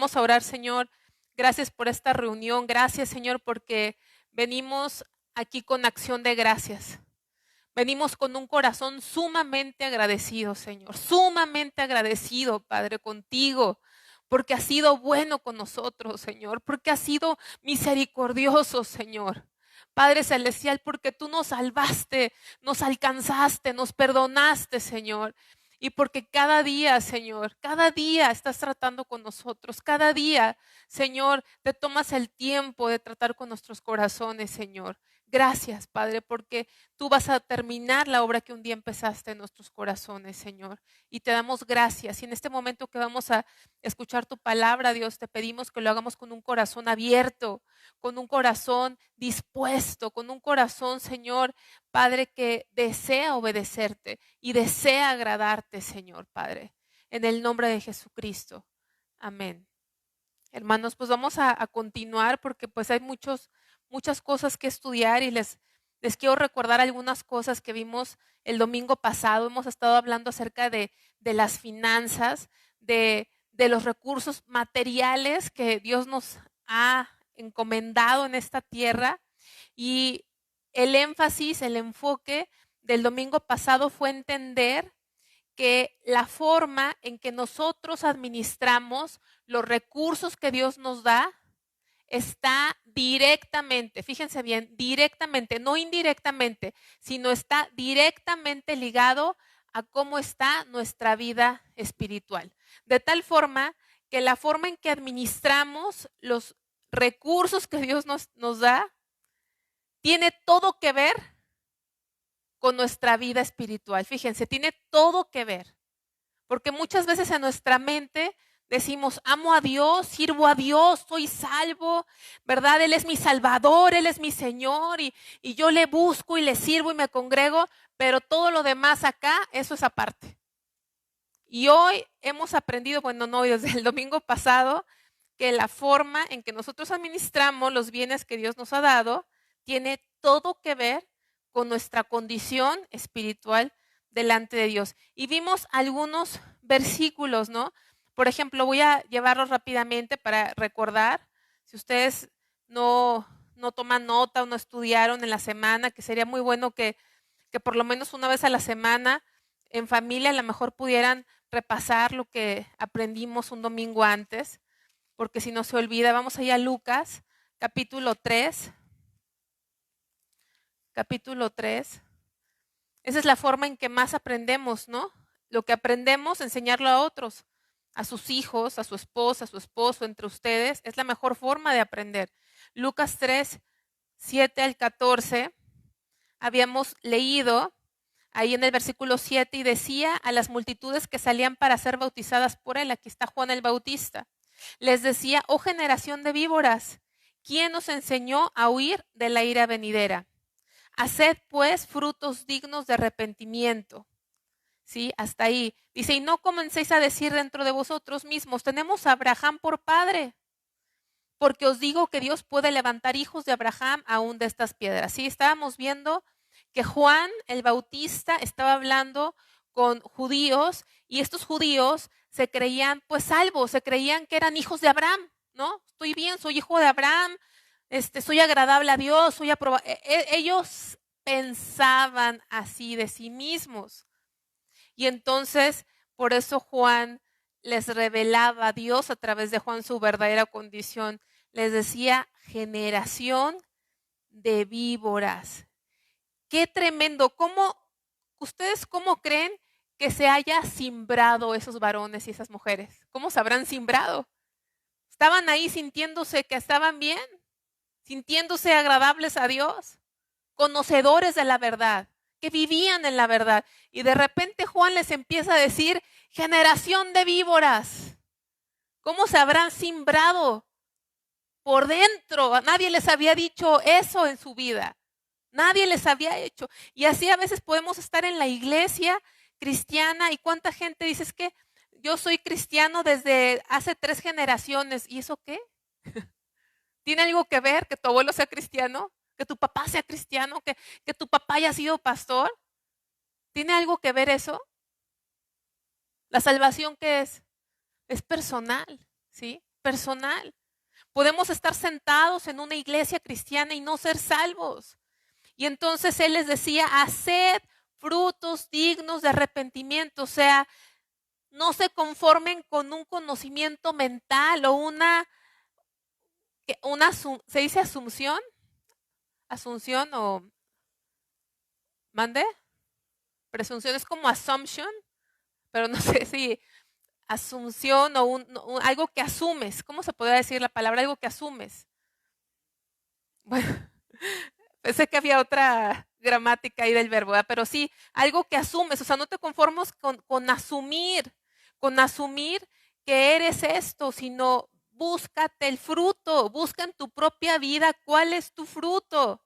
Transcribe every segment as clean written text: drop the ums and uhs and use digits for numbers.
Vamos a orar, Señor. Gracias por esta reunión. Gracias, Señor, porque venimos aquí con acción de gracias. Venimos con un corazón sumamente agradecido, Señor. Sumamente agradecido, Padre, contigo. Porque has sido bueno con nosotros, Señor. Porque has sido misericordioso, Señor. Padre Celestial, porque tú nos salvaste, nos alcanzaste, nos perdonaste, Señor. Y porque cada día, Señor, cada día estás tratando con nosotros. Cada día, Señor, te tomas el tiempo de tratar con nuestros corazones, Señor. Gracias, Padre, porque tú vas a terminar la obra que un día empezaste en nuestros corazones, Señor. Y te damos gracias. Y en este momento que vamos a escuchar tu palabra, Dios, te pedimos que lo hagamos con un corazón abierto, con un corazón dispuesto, con un corazón, Señor, Padre, que desea obedecerte y desea agradarte, Señor, Padre. En el nombre de Jesucristo. Amén. Hermanos, pues vamos a continuar porque pues hay muchas cosas que estudiar y les quiero recordar algunas cosas que vimos el domingo pasado. Hemos estado hablando acerca de las finanzas, de los recursos materiales que Dios nos ha encomendado en esta tierra, y el énfasis, el enfoque del domingo pasado fue entender que la forma en que nosotros administramos los recursos que Dios nos da está directamente, fíjense bien, directamente, no indirectamente, sino está directamente ligado a cómo está nuestra vida espiritual. De tal forma que la forma en que administramos los recursos que Dios nos da tiene todo que ver con nuestra vida espiritual. Fíjense, tiene todo que ver. Porque muchas veces en nuestra mente decimos, amo a Dios, sirvo a Dios, soy salvo, ¿verdad? Él es mi Salvador, Él es mi Señor, y yo le busco y le sirvo y me congrego, pero todo lo demás acá, eso es aparte. Y hoy hemos aprendido, bueno, no, desde el domingo pasado, que la forma en que nosotros administramos los bienes que Dios nos ha dado tiene todo que ver con nuestra condición espiritual delante de Dios. Y vimos algunos versículos, ¿no? Por ejemplo, voy a llevarlos rápidamente para recordar. Si ustedes no toman nota o no estudiaron en la semana, que sería muy bueno que por lo menos una vez a la semana en familia a lo mejor pudieran repasar lo que aprendimos un domingo antes, porque si no se olvida. Vamos allá a Lucas, capítulo 3. Capítulo 3. Esa es la forma en que más aprendemos, ¿no? Lo que aprendemos, enseñarlo a otros, a sus hijos, a su esposa, a su esposo, entre ustedes, es la mejor forma de aprender. Lucas 3, 7 al 14, habíamos leído ahí en el versículo 7, y decía a las multitudes que salían para ser bautizadas por él, aquí está Juan el Bautista, les decía, oh generación de víboras, ¿quién os enseñó a huir de la ira venidera? Haced pues frutos dignos de arrepentimiento. ¿Sí? Hasta ahí. Dice, y no comencéis a decir dentro de vosotros mismos, tenemos a Abraham por padre, porque os digo que Dios puede levantar hijos de Abraham aún de estas piedras. Sí, estábamos viendo que Juan el Bautista estaba hablando con judíos, y estos judíos se creían pues salvos, se creían que eran hijos de Abraham, ¿no? Estoy bien, soy hijo de Abraham, soy agradable a Dios, soy aprobado. Ellos pensaban así de sí mismos. Y entonces, por eso Juan les revelaba a Dios a través de Juan su verdadera condición. Les decía, generación de víboras. Qué tremendo. ¿Ustedes cómo creen que se haya simbrado esos varones y esas mujeres? ¿Cómo se habrán simbrado? ¿Estaban ahí sintiéndose que estaban bien? ¿Sintiéndose agradables a Dios? Conocedores de la verdad, que vivían en la verdad. Y de repente Juan les empieza a decir, generación de víboras. ¿Cómo se habrán simbrado por dentro? Nadie les había dicho eso en su vida. Nadie les había hecho. Y así a veces podemos estar en la iglesia cristiana, y cuánta gente dice, es que yo soy cristiano desde hace 3 generaciones. ¿Y eso qué? ¿Tiene algo que ver que tu abuelo sea cristiano? ¿Que tu papá sea cristiano? ¿Que tu papá haya sido pastor? ¿Tiene algo que ver eso? La salvación, ¿qué es? Es personal, ¿sí? personal. Podemos estar sentados en una iglesia cristiana y no ser salvos. Y entonces Él les decía, haced frutos dignos de arrepentimiento. O sea, no se conformen con un conocimiento mental o ¿se dice asunción? Asunción o, ¿mande? Presunción es como assumption, pero no sé si asunción o algo que asumes. ¿Cómo se podría decir la palabra? Algo que asumes. Bueno, pensé que había otra gramática ahí del verbo, ¿verdad? Pero sí, algo que asumes. O sea, no te conformes con asumir que eres esto, sino búscate el fruto, busca en tu propia vida cuál es tu fruto.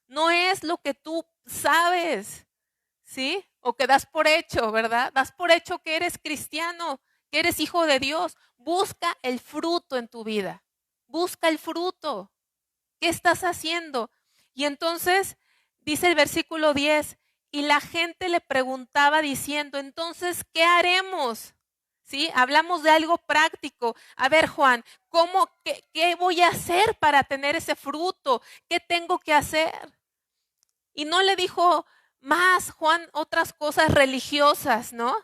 No es lo que tú sabes, ¿sí? O que das por hecho, ¿verdad? Das por hecho que eres cristiano, que eres hijo de Dios. Busca el fruto en tu vida. Busca el fruto. ¿Qué estás haciendo? Y entonces dice el versículo 10, y la gente le preguntaba diciendo, entonces, ¿qué haremos? ¿Sí? Hablamos de algo práctico. A ver, Juan, qué voy a hacer para tener ese fruto? ¿Qué tengo que hacer? Y no le dijo más Juan otras cosas religiosas, ¿no?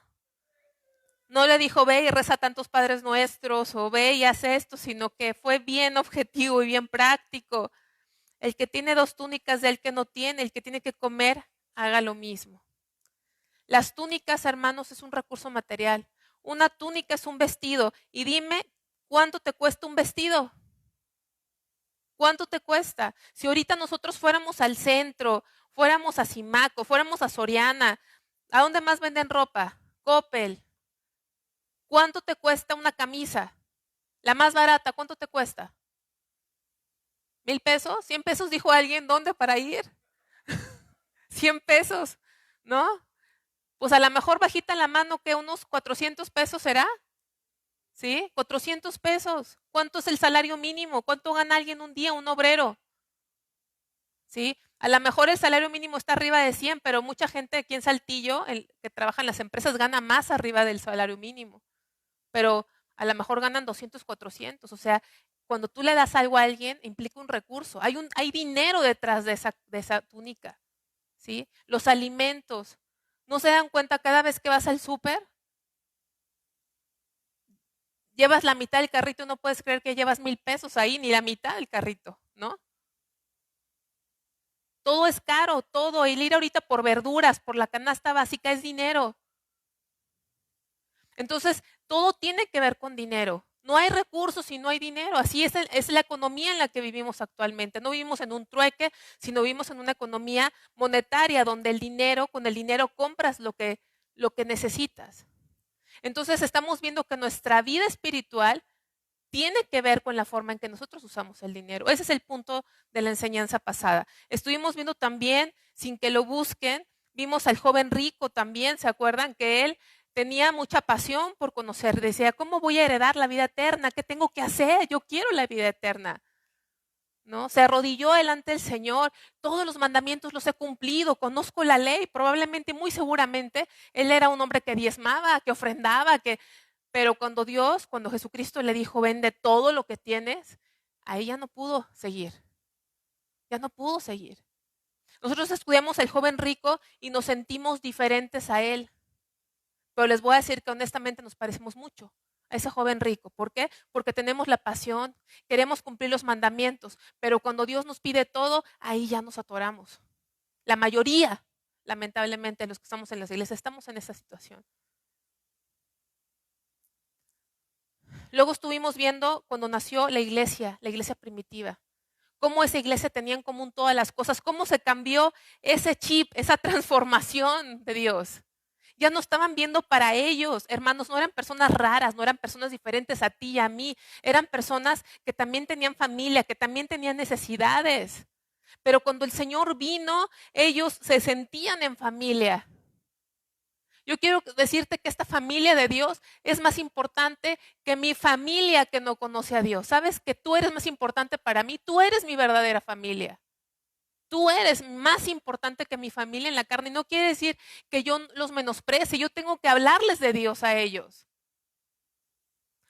No le dijo, ve y reza tantos Padres Nuestros o ve y haz esto, sino que fue bien objetivo y bien práctico. El que tiene 2 túnicas del que no tiene, el que tiene que comer, haga lo mismo. Las túnicas, hermanos, es un recurso material. Una túnica es un vestido. Y dime, ¿cuánto te cuesta un vestido? ¿Cuánto te cuesta? Si ahorita nosotros fuéramos al centro, fuéramos a Simaco, fuéramos a Soriana, ¿a dónde más venden ropa? Coppel. ¿Cuánto te cuesta una camisa? La más barata, ¿cuánto te cuesta? ¿1,000 pesos? ¿100 pesos? Dijo alguien, ¿dónde para ir? 100 pesos, ¿no? Pues a lo mejor bajita en la mano que unos 400 pesos será, ¿sí? 400 pesos. ¿Cuánto es el salario mínimo? ¿Cuánto gana alguien un día, un obrero? ¿Sí? A lo mejor el salario mínimo está arriba de 100, pero mucha gente aquí en Saltillo, que trabaja en las empresas, gana más arriba del salario mínimo. Pero a lo mejor ganan 200, 400. O sea, cuando tú le das algo a alguien, implica un recurso. Hay dinero detrás de esa túnica, ¿sí? Los alimentos. ¿No se dan cuenta cada vez que vas al súper? Llevas la mitad del carrito y no puedes creer que llevas 1,000 pesos ahí, ni la mitad del carrito, ¿no? Todo es caro, todo. El ir ahorita por verduras, por la canasta básica es dinero. Entonces, todo tiene que ver con dinero. No hay recursos si no hay dinero. Así es la economía en la que vivimos actualmente. No vivimos en un trueque, sino vivimos en una economía monetaria donde con el dinero compras lo que necesitas. Entonces, estamos viendo que nuestra vida espiritual tiene que ver con la forma en que nosotros usamos el dinero. Ese es el punto de la enseñanza pasada. Estuvimos viendo también, sin que lo busquen, vimos al joven rico también, ¿se acuerdan? Que él tenía mucha pasión por conocer. Decía, ¿cómo voy a heredar la vida eterna? ¿Qué tengo que hacer? Yo quiero la vida eterna, ¿no? Se arrodilló delante del Señor. Todos los mandamientos los he cumplido. Conozco la ley. Probablemente, muy seguramente, él era un hombre que diezmaba, que ofrendaba, pero cuando Jesucristo le dijo, vende todo lo que tienes, ahí ya no pudo seguir. Ya no pudo seguir. Nosotros estudiamos el joven rico y nos sentimos diferentes a él. Pero les voy a decir que honestamente nos parecemos mucho a ese joven rico. ¿Por qué? Porque tenemos la pasión, queremos cumplir los mandamientos, pero cuando Dios nos pide todo, ahí ya nos atoramos. La mayoría, lamentablemente, los que estamos en las iglesias, estamos en esa situación. Luego estuvimos viendo cuando nació la iglesia primitiva. Cómo esa iglesia tenía en común todas las cosas, cómo se cambió ese chip, esa transformación de Dios. Ya no estaban viendo para ellos, hermanos, no eran personas raras, no eran personas diferentes a ti y a mí, eran personas que también tenían familia, que también tenían necesidades. Pero cuando el Señor vino, ellos se sentían en familia. Yo quiero decirte que esta familia de Dios es más importante que mi familia que no conoce a Dios. Sabes que tú eres más importante para mí, tú eres mi verdadera familia. Tú eres más importante que mi familia en la carne. Y no quiere decir que yo los menosprecie, yo tengo que hablarles de Dios a ellos.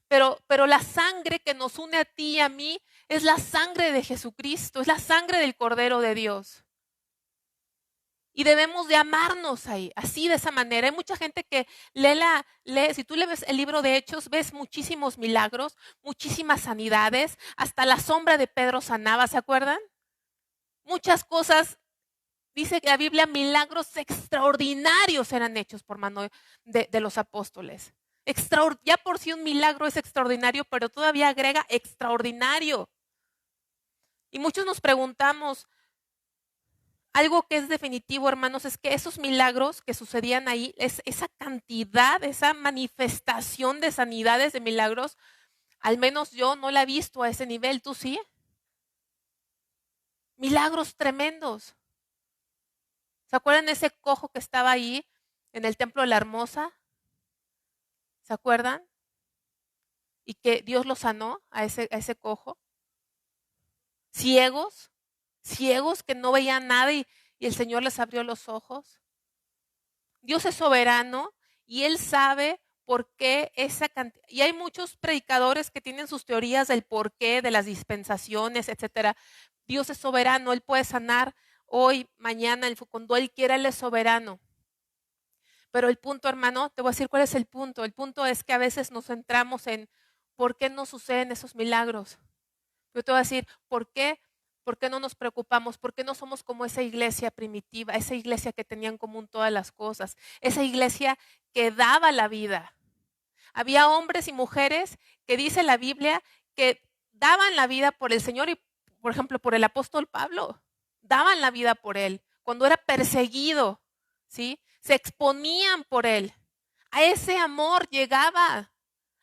Pero la sangre que nos une a ti y a mí es la sangre de Jesucristo, es la sangre del Cordero de Dios. Y debemos de amarnos ahí, así de esa manera. Hay mucha gente que si tú lees el libro de Hechos, ves muchísimos milagros, muchísimas sanidades, hasta la sombra de Pedro sanaba, ¿se acuerdan? Muchas cosas, dice la Biblia, milagros extraordinarios eran hechos por mano de los apóstoles. Ya por sí un milagro es extraordinario, pero todavía agrega extraordinario. Y muchos nos preguntamos, algo que es definitivo, hermanos, es que esos milagros que sucedían ahí, esa cantidad, esa manifestación de sanidades, de milagros, al menos yo no la he visto a ese nivel, ¿tú sí? Milagros tremendos. ¿Se acuerdan de ese cojo que estaba ahí en el templo de la Hermosa? ¿Se acuerdan? Y que Dios lo sanó a ese cojo. Ciegos que no veían nada y el Señor les abrió los ojos. Dios es soberano y Él sabe por qué esa cantidad. Y hay muchos predicadores que tienen sus teorías del porqué, de las dispensaciones, etcétera. Dios es soberano, Él puede sanar hoy, mañana, cuando Él quiera, Él es soberano. Pero el punto, hermano, te voy a decir cuál es el punto. El punto es que a veces nos centramos en por qué no suceden esos milagros. Yo te voy a decir, ¿por qué? ¿Por qué no nos preocupamos? ¿Por qué no somos como esa iglesia primitiva, esa iglesia que tenía en común todas las cosas, esa iglesia que daba la vida? Había hombres y mujeres que dice la Biblia que daban la vida por el Señor y, por ejemplo, por el apóstol Pablo, daban la vida por él cuando era perseguido, ¿sí? Se exponían por él. A ese amor llegaba.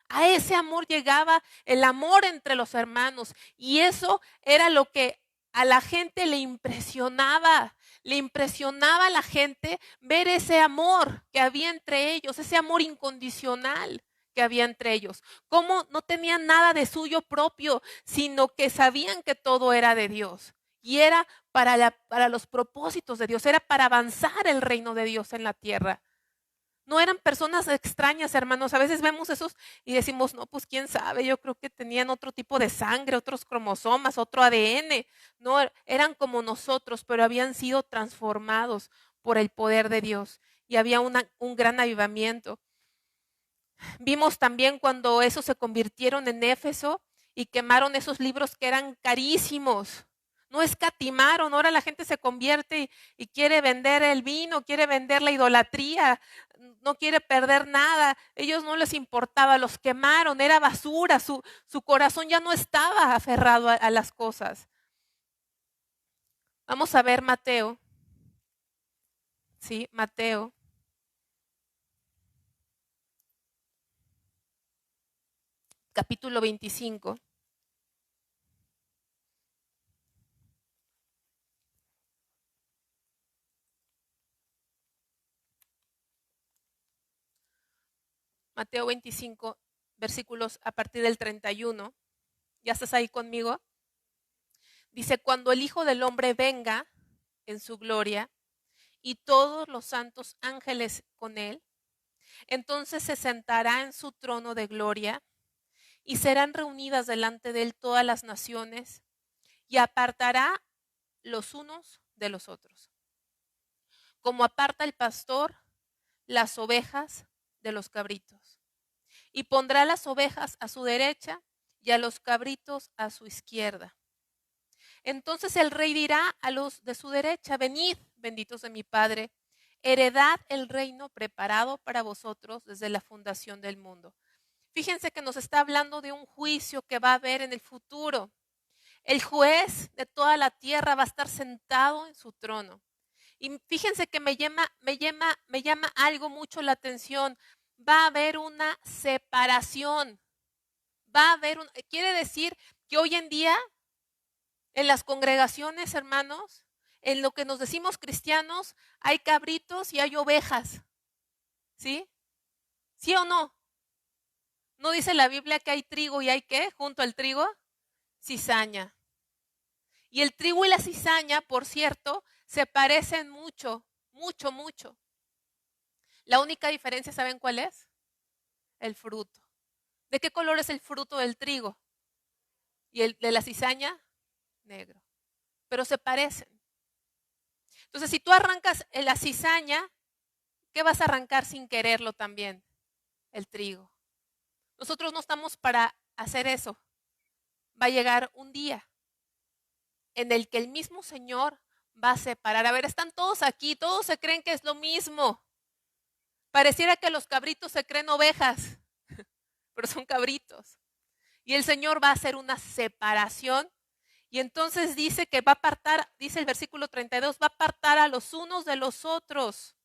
A ese amor llegaba el amor entre los hermanos y eso era lo que a la gente le impresionaba a la gente ver ese amor que había entre ellos, ese amor incondicional que había entre ellos. Cómo no tenían nada de suyo propio, sino que sabían que todo era de Dios y era para los propósitos de Dios, era para avanzar el reino de Dios en la tierra. No eran personas extrañas, hermanos. A veces vemos esos y decimos, no, pues quién sabe, yo creo que tenían otro tipo de sangre, otros cromosomas, otro ADN. No, eran como nosotros, pero habían sido transformados por el poder de Dios y había un gran avivamiento. Vimos también cuando esos se convirtieron en Éfeso y quemaron esos libros que eran carísimos. No escatimaron, ahora la gente se convierte y quiere vender el vino, quiere vender la idolatría, no quiere perder nada. Ellos no les importaba, los quemaron, era basura, su corazón ya no estaba aferrado a las cosas. Vamos a ver Mateo. Sí, Mateo. Capítulo 25. Mateo 25, versículos a partir del 31. ¿Ya estás ahí conmigo? Dice, cuando el Hijo del Hombre venga en su gloria y todos los santos ángeles con él, entonces se sentará en su trono de gloria y serán reunidas delante de él todas las naciones y apartará los unos de los otros, como aparta el pastor las ovejas de los cabritos. Y pondrá las ovejas a su derecha y a los cabritos a su izquierda. Entonces el rey dirá a los de su derecha, venid, benditos de mi Padre, heredad el reino preparado para vosotros desde la fundación del mundo. Fíjense que nos está hablando de un juicio que va a haber en el futuro. El juez de toda la tierra va a estar sentado en su trono. Y fíjense que me llama algo mucho la atención. Va a haber una separación. Quiere decir que hoy en día en las congregaciones, hermanos, en lo que nos decimos cristianos, hay cabritos y hay ovejas. ¿Sí? ¿Sí o no? ¿No dice la Biblia que hay trigo y hay qué? Junto al trigo, cizaña. Y el trigo y la cizaña, por cierto, se parecen mucho, mucho, mucho. La única diferencia, ¿saben cuál es? El fruto. ¿De qué color es el fruto del trigo? Y el de la cizaña, negro. Pero se parecen. Entonces, si tú arrancas la cizaña, ¿qué vas a arrancar sin quererlo también? El trigo. Nosotros no estamos para hacer eso. Va a llegar un día en el que el mismo Señor va a separar. A ver, están todos aquí, todos se creen que es lo mismo. Pareciera que los cabritos se creen ovejas, pero son cabritos. Y el Señor va a hacer una separación. Y entonces dice que va a apartar, dice el versículo 32, va a apartar a los unos de los otros,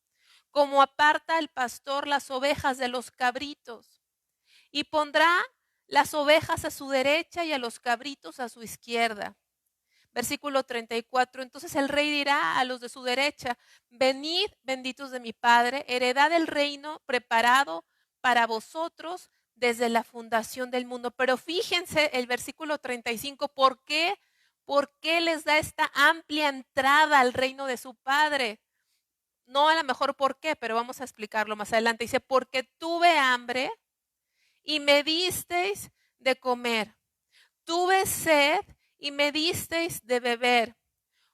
como aparta el pastor las ovejas de los cabritos. Y pondrá las ovejas a su derecha y a los cabritos a su izquierda. Versículo 34, entonces el rey dirá a los de su derecha, venid benditos de mi Padre, heredad del reino preparado para vosotros desde la fundación del mundo. Pero fíjense el versículo 35, ¿por qué? ¿Por qué les da esta amplia entrada al reino de su Padre? No a lo mejor por qué, pero vamos a explicarlo más adelante. Dice, porque tuve hambre y me disteis de comer. Tuve sed y me disteis de beber.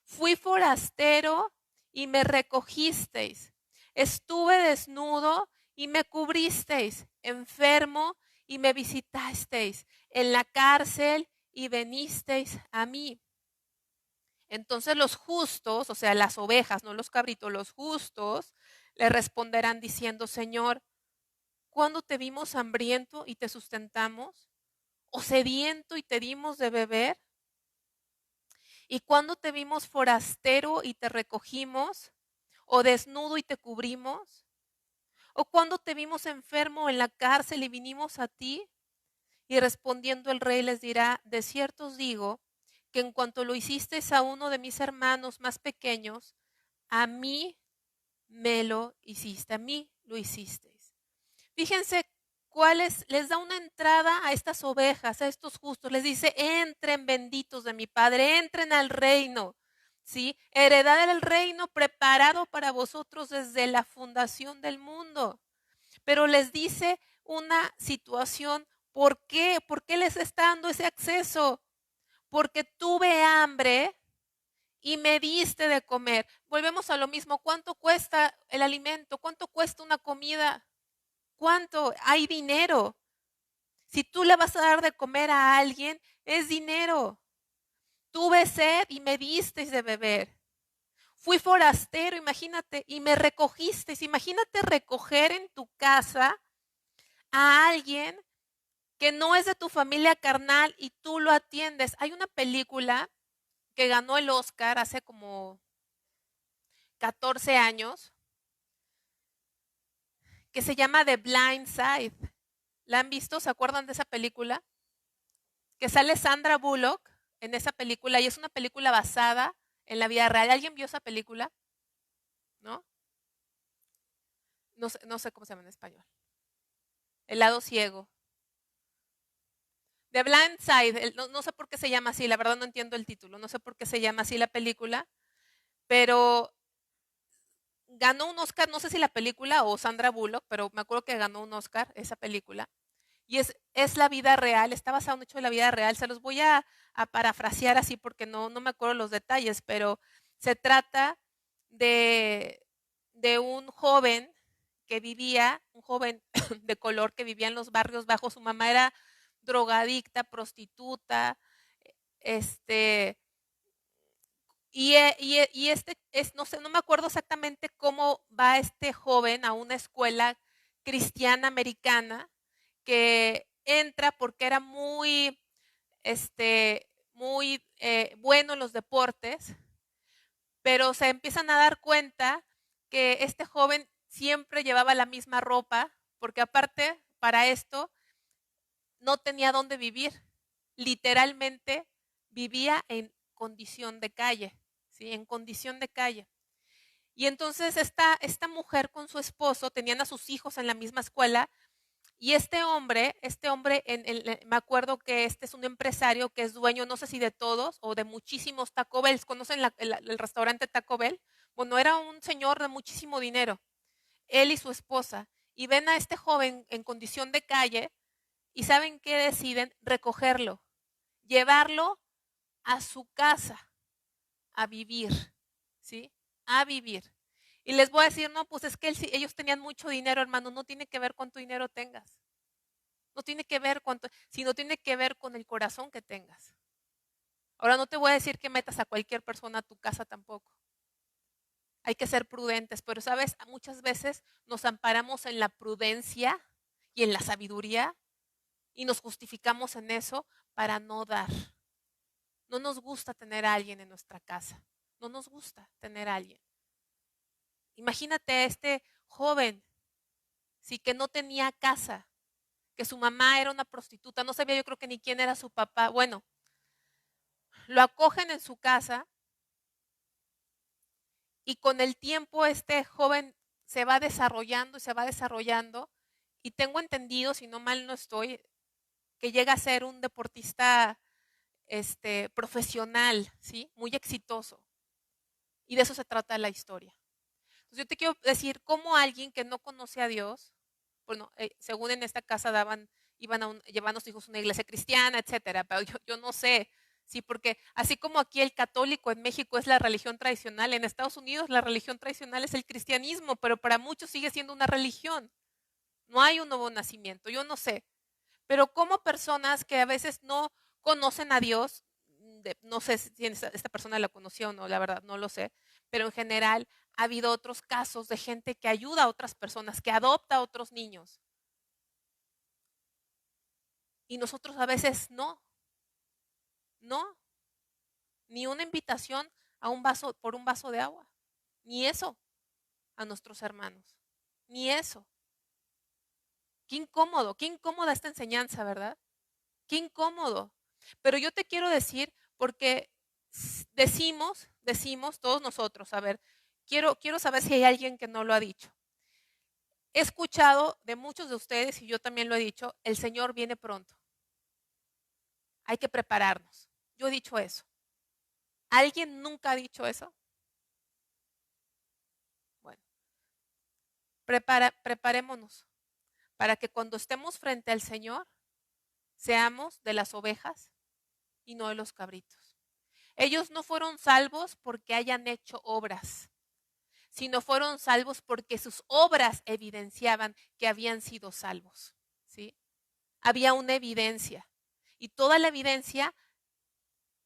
Fui forastero y me recogisteis. Estuve desnudo y me cubristeis. Enfermo y me visitasteis. En la cárcel y venisteis a mí. Entonces los justos, o sea, las ovejas, no los cabritos, los justos, le responderán diciendo, Señor, ¿cuándo te vimos hambriento y te sustentamos? ¿O sediento y te dimos de beber? ¿Y cuándo te vimos forastero y te recogimos? ¿O desnudo y te cubrimos? ¿O cuándo te vimos enfermo en la cárcel y vinimos a ti? Y respondiendo el rey les dirá, de cierto os digo, que en cuanto lo hicisteis a uno de mis hermanos más pequeños, a mí me lo hiciste, a mí lo hicisteis. Fíjense cuáles, les da una entrada a estas ovejas, a estos justos, les dice, entren benditos de mi Padre, entren al reino, ¿sí? Heredad del reino preparado para vosotros desde la fundación del mundo. Pero les dice una situación, ¿por qué? ¿Por qué les está dando ese acceso? Porque tuve hambre y me diste de comer. Volvemos a lo mismo, ¿cuánto cuesta el alimento? ¿Cuánto cuesta una comida? ¿Cuánto? Hay dinero. Si tú le vas a dar de comer a alguien, es dinero. Tuve sed y me disteis de beber. Fui forastero, imagínate, y me recogisteis. Imagínate recoger en tu casa a alguien que no es de tu familia carnal y tú lo atiendes. Hay una película que ganó el Oscar hace como 14 años que se llama The Blind Side. ¿La han visto? ¿Se acuerdan de esa película? Que sale Sandra Bullock en esa película y es una película basada en la vida real. ¿Alguien vio esa película? ¿No? No sé cómo se llama en español. El lado ciego. The Blind Side, no sé por qué se llama así, la verdad no entiendo el título, no sé por qué se llama así la película, pero ganó un Oscar, no sé si la película o Sandra Bullock, pero me acuerdo que ganó un Oscar esa película. Y es la vida real, está basado en un hecho de la vida real. Se los voy a parafrasear así porque no me acuerdo los detalles, pero se trata de un joven que vivía, un joven de color que vivía en los barrios bajos. Su mamá era drogadicta, prostituta, este, no sé, no me acuerdo exactamente cómo va este joven a una escuela cristiana americana que entra porque era muy, muy bueno en los deportes, pero se empiezan a dar cuenta que este joven siempre llevaba la misma ropa, porque aparte, para esto, no tenía dónde vivir. Literalmente vivía en condición de calle, ¿sí? En condición de calle. Y entonces esta mujer con su esposo tenían a sus hijos en la misma escuela. Y este hombre me acuerdo que este es un empresario que es dueño, no sé si de todos o de muchísimos Taco Bell. ¿Conocen el restaurante Taco Bell? Bueno, era un señor de muchísimo dinero, él y su esposa. Y ven a este joven en condición de calle y ¿saben qué deciden? Recogerlo, llevarlo a su casa, a vivir, ¿sí? A vivir. Y les voy a decir, no, pues es que ellos tenían mucho dinero, hermano, no tiene que ver cuánto dinero tengas. No tiene que ver cuánto, sino tiene que ver con el corazón que tengas. Ahora no te voy a decir que metas a cualquier persona a tu casa tampoco. Hay que ser prudentes, pero sabes, muchas veces nos amparamos en la prudencia y en la sabiduría y nos justificamos en eso para no dar. No nos gusta tener a alguien en nuestra casa. No nos gusta tener a alguien. Imagínate a este joven, sí, que no tenía casa, que su mamá era una prostituta, no sabía yo creo que ni quién era su papá. Bueno, lo acogen en su casa y con el tiempo este joven se va desarrollando y se va desarrollando y tengo entendido, si no mal no estoy, que llega a ser un deportista profesional, ¿sí? Muy exitoso. Y de eso se trata la historia. Entonces yo te quiero decir cómo alguien que no conoce a Dios, bueno, según en esta casa llevan a sus hijos a una iglesia cristiana, etcétera, pero yo no sé, sí, porque así como aquí el católico en México es la religión tradicional, en Estados Unidos la religión tradicional es el cristianismo, pero para muchos sigue siendo una religión. No hay un nuevo nacimiento, yo no sé. Pero como personas que a veces no conocen a Dios, no sé si esta persona la conoció o no, la verdad, no lo sé, pero en general ha habido otros casos de gente que ayuda a otras personas, que adopta a otros niños. Y nosotros a veces no, ni una invitación a por un vaso de agua, ni eso a nuestros hermanos, ni eso. Qué incómoda esta enseñanza, ¿verdad? Qué incómodo. Pero yo te quiero decir, porque decimos todos nosotros, a ver, quiero saber si hay alguien que no lo ha dicho. He escuchado de muchos de ustedes, y yo también lo he dicho, el Señor viene pronto. Hay que prepararnos. Yo he dicho eso. ¿Alguien nunca ha dicho eso? Bueno, preparémonos para que cuando estemos frente al Señor, seamos de las ovejas y no de los cabritos. Ellos no fueron salvos porque hayan hecho obras, sino fueron salvos porque sus obras evidenciaban que habían sido salvos, ¿sí? Había una evidencia y toda la evidencia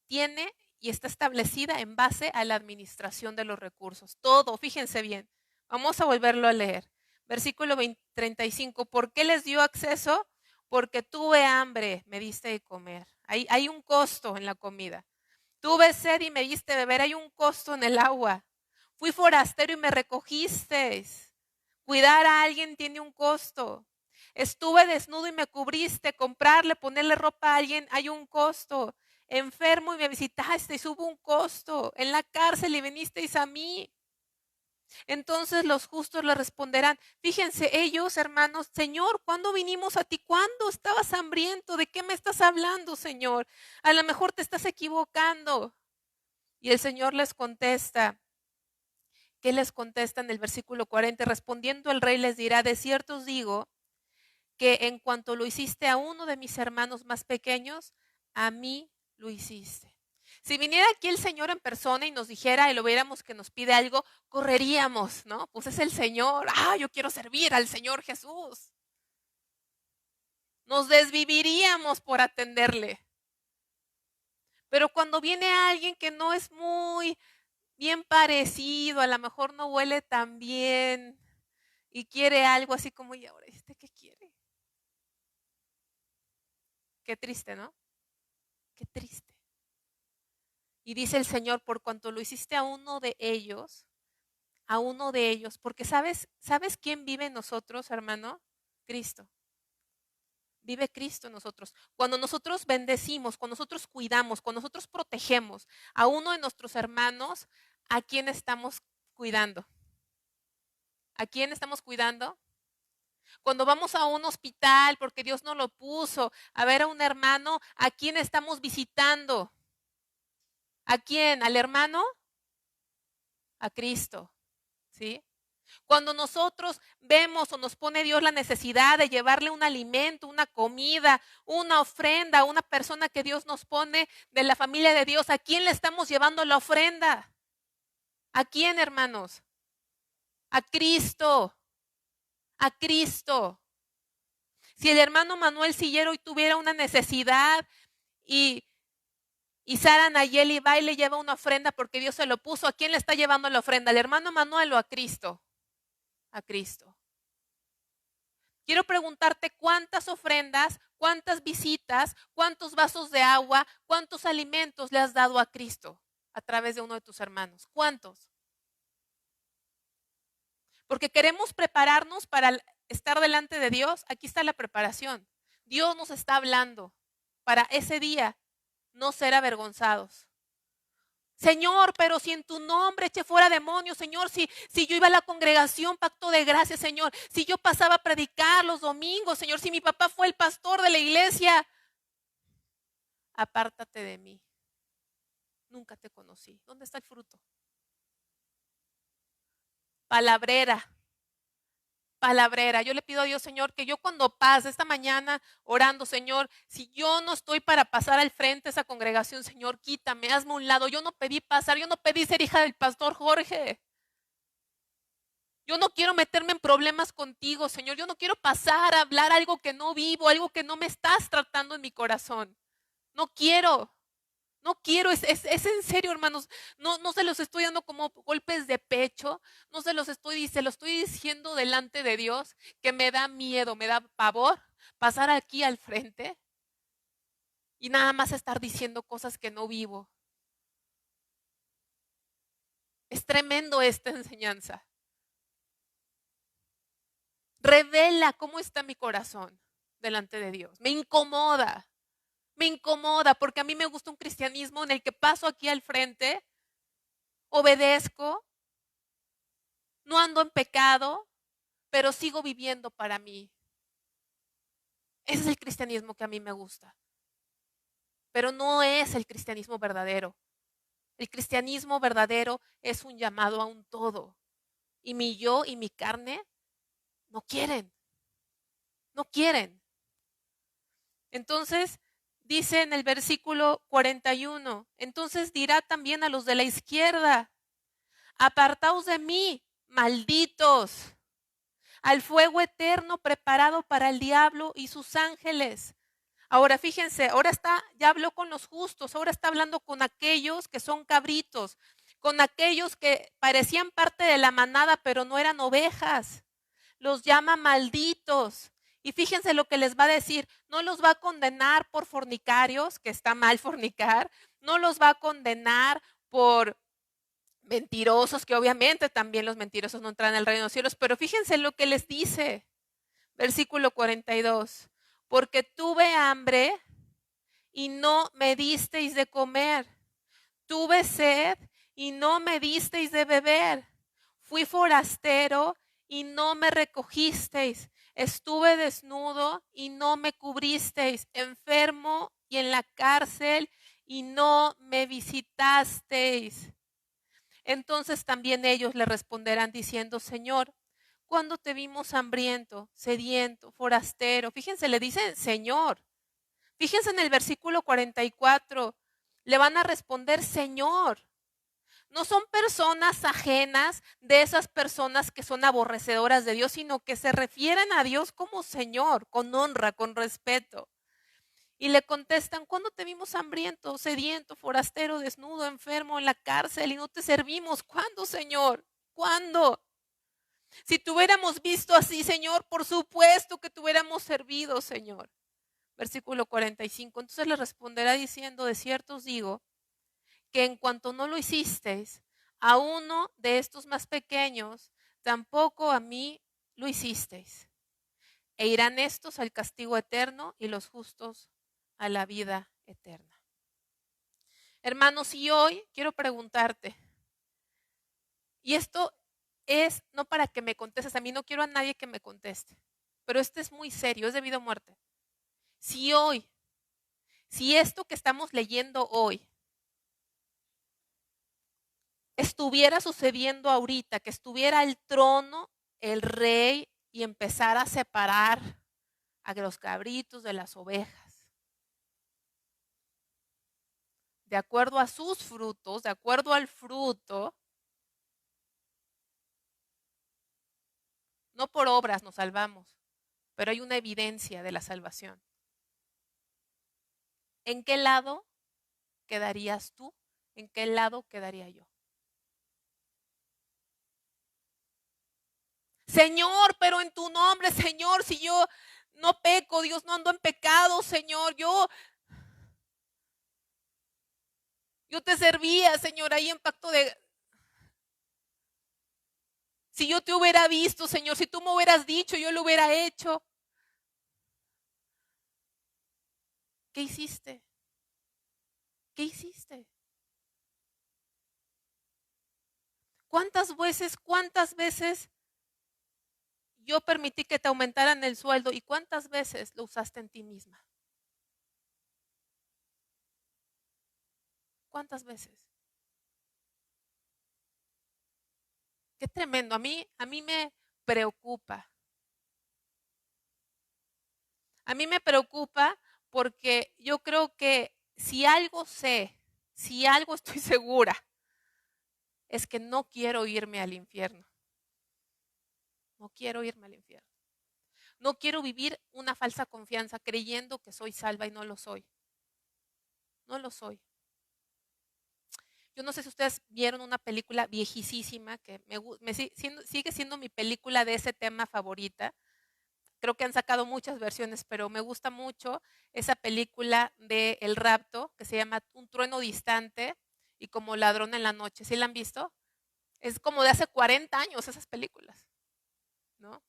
tiene y está establecida en base a la administración de los recursos. Todo, fíjense bien, vamos a volverlo a leer. Versículo 35, ¿por qué les dio acceso? Porque tuve hambre, me diste de comer. Hay un costo en la comida. Tuve sed y me diste beber, hay un costo en el agua. Fui forastero y me recogisteis. Cuidar a alguien tiene un costo. Estuve desnudo y me cubriste. Comprarle, ponerle ropa a alguien, hay un costo. Enfermo y me visitasteis, hubo un costo. En la cárcel y vinisteis a mí. Entonces los justos le responderán, fíjense ellos, hermanos, Señor, ¿cuándo vinimos a ti? ¿Cuándo estabas hambriento? ¿De qué me estás hablando, Señor? A lo mejor te estás equivocando. Y el Señor les contesta, ¿qué les contesta en el versículo 40? Respondiendo el rey les dirá, de cierto os digo, que en cuanto lo hiciste a uno de mis hermanos más pequeños, a mí lo hiciste. Si viniera aquí el Señor en persona y nos dijera y lo viéramos que nos pide algo, correríamos, ¿no? Pues es el Señor, yo quiero servir al Señor Jesús. Nos desviviríamos por atenderle. Pero cuando viene alguien que no es muy bien parecido, a lo mejor no huele tan bien y quiere algo así como, ¿y ahora este qué quiere? Qué triste, ¿no? Qué triste. Y dice el Señor, por cuanto lo hiciste a uno de ellos, porque ¿sabes quién vive en nosotros, hermano? Cristo. Vive Cristo en nosotros. Cuando nosotros bendecimos, cuando nosotros cuidamos, cuando nosotros protegemos a uno de nuestros hermanos, ¿a quién estamos cuidando? ¿A quién estamos cuidando? Cuando vamos a un hospital, porque Dios nos lo puso, a ver a un hermano, ¿a quién estamos visitando? ¿A quién? ¿Al hermano? A Cristo, ¿sí? Cuando nosotros vemos o nos pone Dios la necesidad de llevarle un alimento, una comida, una ofrenda a una persona que Dios nos pone de la familia de Dios, ¿a quién le estamos llevando la ofrenda? ¿A quién, hermanos? A Cristo. A Cristo. Si el hermano Manuel Sillero hoy tuviera una necesidad y Sara Nayeli va y le lleva una ofrenda porque Dios se lo puso, ¿a quién le está llevando la ofrenda? ¿Al hermano Manuel o a Cristo? A Cristo. Quiero preguntarte cuántas ofrendas, cuántas visitas, cuántos vasos de agua, cuántos alimentos le has dado a Cristo a través de uno de tus hermanos. ¿Cuántos? Porque queremos prepararnos para estar delante de Dios. Aquí está la preparación. Dios nos está hablando para ese día no ser avergonzados. Señor, pero si en tu nombre eché fuera demonios, Señor, si yo iba a la congregación, pacto de gracia, Señor, si yo pasaba a predicar los domingos, Señor, si mi papá fue el pastor de la iglesia, apártate de mí. Nunca te conocí. ¿Dónde está el fruto? Palabrera. Yo le pido a Dios, Señor, que yo cuando pase esta mañana orando, Señor, si yo no estoy para pasar al frente de esa congregación, Señor, quítame, hazme un lado. Yo no pedí pasar, yo no pedí ser hija del pastor Jorge. Yo no quiero meterme en problemas contigo, Señor. Yo no quiero pasar a hablar algo que no vivo, algo que no me estás tratando en mi corazón. No quiero. No quiero, es en serio, hermanos. No se los estoy dando como golpes de pecho. No se los estoy, se lo estoy diciendo delante de Dios, que me da miedo, me da pavor pasar aquí al frente y nada más estar diciendo cosas que no vivo. Es tremendo esta enseñanza. Revela cómo está mi corazón delante de Dios. Me incomoda porque a mí me gusta un cristianismo en el que paso aquí al frente, obedezco, no ando en pecado, pero sigo viviendo para mí. Ese es el cristianismo que a mí me gusta. Pero no es el cristianismo verdadero. El cristianismo verdadero es un llamado a un todo. Y mi yo y mi carne no quieren. No quieren. Entonces, dice en el versículo 41, entonces dirá también a los de la izquierda, apartaos de mí, malditos, al fuego eterno preparado para el diablo y sus ángeles. Ahora fíjense, ya habló con los justos, ahora está hablando con aquellos que son cabritos, con aquellos que parecían parte de la manada pero no eran ovejas. Los llama malditos. Y fíjense lo que les va a decir, no los va a condenar por fornicarios, que está mal fornicar, no los va a condenar por mentirosos, que obviamente también los mentirosos no entran al reino de los cielos, pero fíjense lo que les dice, versículo 42, porque tuve hambre y no me disteis de comer, tuve sed y no me disteis de beber, fui forastero y no me recogisteis, estuve desnudo y no me cubristeis, enfermo y en la cárcel y no me visitasteis. Entonces también ellos le responderán diciendo, Señor, ¿cuándo te vimos hambriento, sediento, forastero? Fíjense, le dicen Señor. Fíjense en el versículo 44, le van a responder Señor. No son personas ajenas de esas personas que son aborrecedoras de Dios, sino que se refieren a Dios como Señor, con honra, con respeto. Y le contestan, ¿cuándo te vimos hambriento, sediento, forastero, desnudo, enfermo, en la cárcel y no te servimos? ¿Cuándo, Señor? ¿Cuándo? Si te hubiéramos visto así, Señor, por supuesto que te hubiéramos servido, Señor. Versículo 45. Entonces le responderá diciendo, de cierto os digo, que en cuanto no lo hicisteis a uno de estos más pequeños, tampoco a mí lo hicisteis. E irán estos al castigo eterno y los justos a la vida eterna. Hermanos, y hoy quiero preguntarte, y esto es no para que me contestes, a mí no quiero a nadie que me conteste, pero esto es muy serio, es de vida o muerte. Si esto que estamos leyendo hoy estuviera sucediendo ahorita, que estuviera el trono, el rey, y empezara a separar a los cabritos de las ovejas. De acuerdo a sus frutos, de acuerdo al fruto, no por obras nos salvamos, pero hay una evidencia de la salvación. ¿En qué lado quedarías tú? ¿En qué lado quedaría yo? Señor, pero en tu nombre, Señor, si yo no peco, Dios, no ando en pecado, Señor, yo te servía, Señor, ahí en pacto de... Si yo te hubiera visto, Señor, si tú me hubieras dicho, yo lo hubiera hecho. ¿Qué hiciste? ¿Qué hiciste? ¿Cuántas veces yo permití que te aumentaran el sueldo y cuántas veces lo usaste en ti misma? ¿Cuántas veces? Qué tremendo. A mí me preocupa. A mí me preocupa porque yo creo que si algo sé, si algo estoy segura, es que no quiero irme al infierno. No quiero irme al infierno. No quiero vivir una falsa confianza creyendo que soy salva y no lo soy. No lo soy. Yo no sé si ustedes vieron una película viejísima que sigue siendo mi película de ese tema favorita. Creo que han sacado muchas versiones, pero me gusta mucho esa película de El Rapto, que se llama Un trueno distante y Como ladrón en la noche. ¿Sí la han visto? Es como de hace 40 años esas películas, ¿no?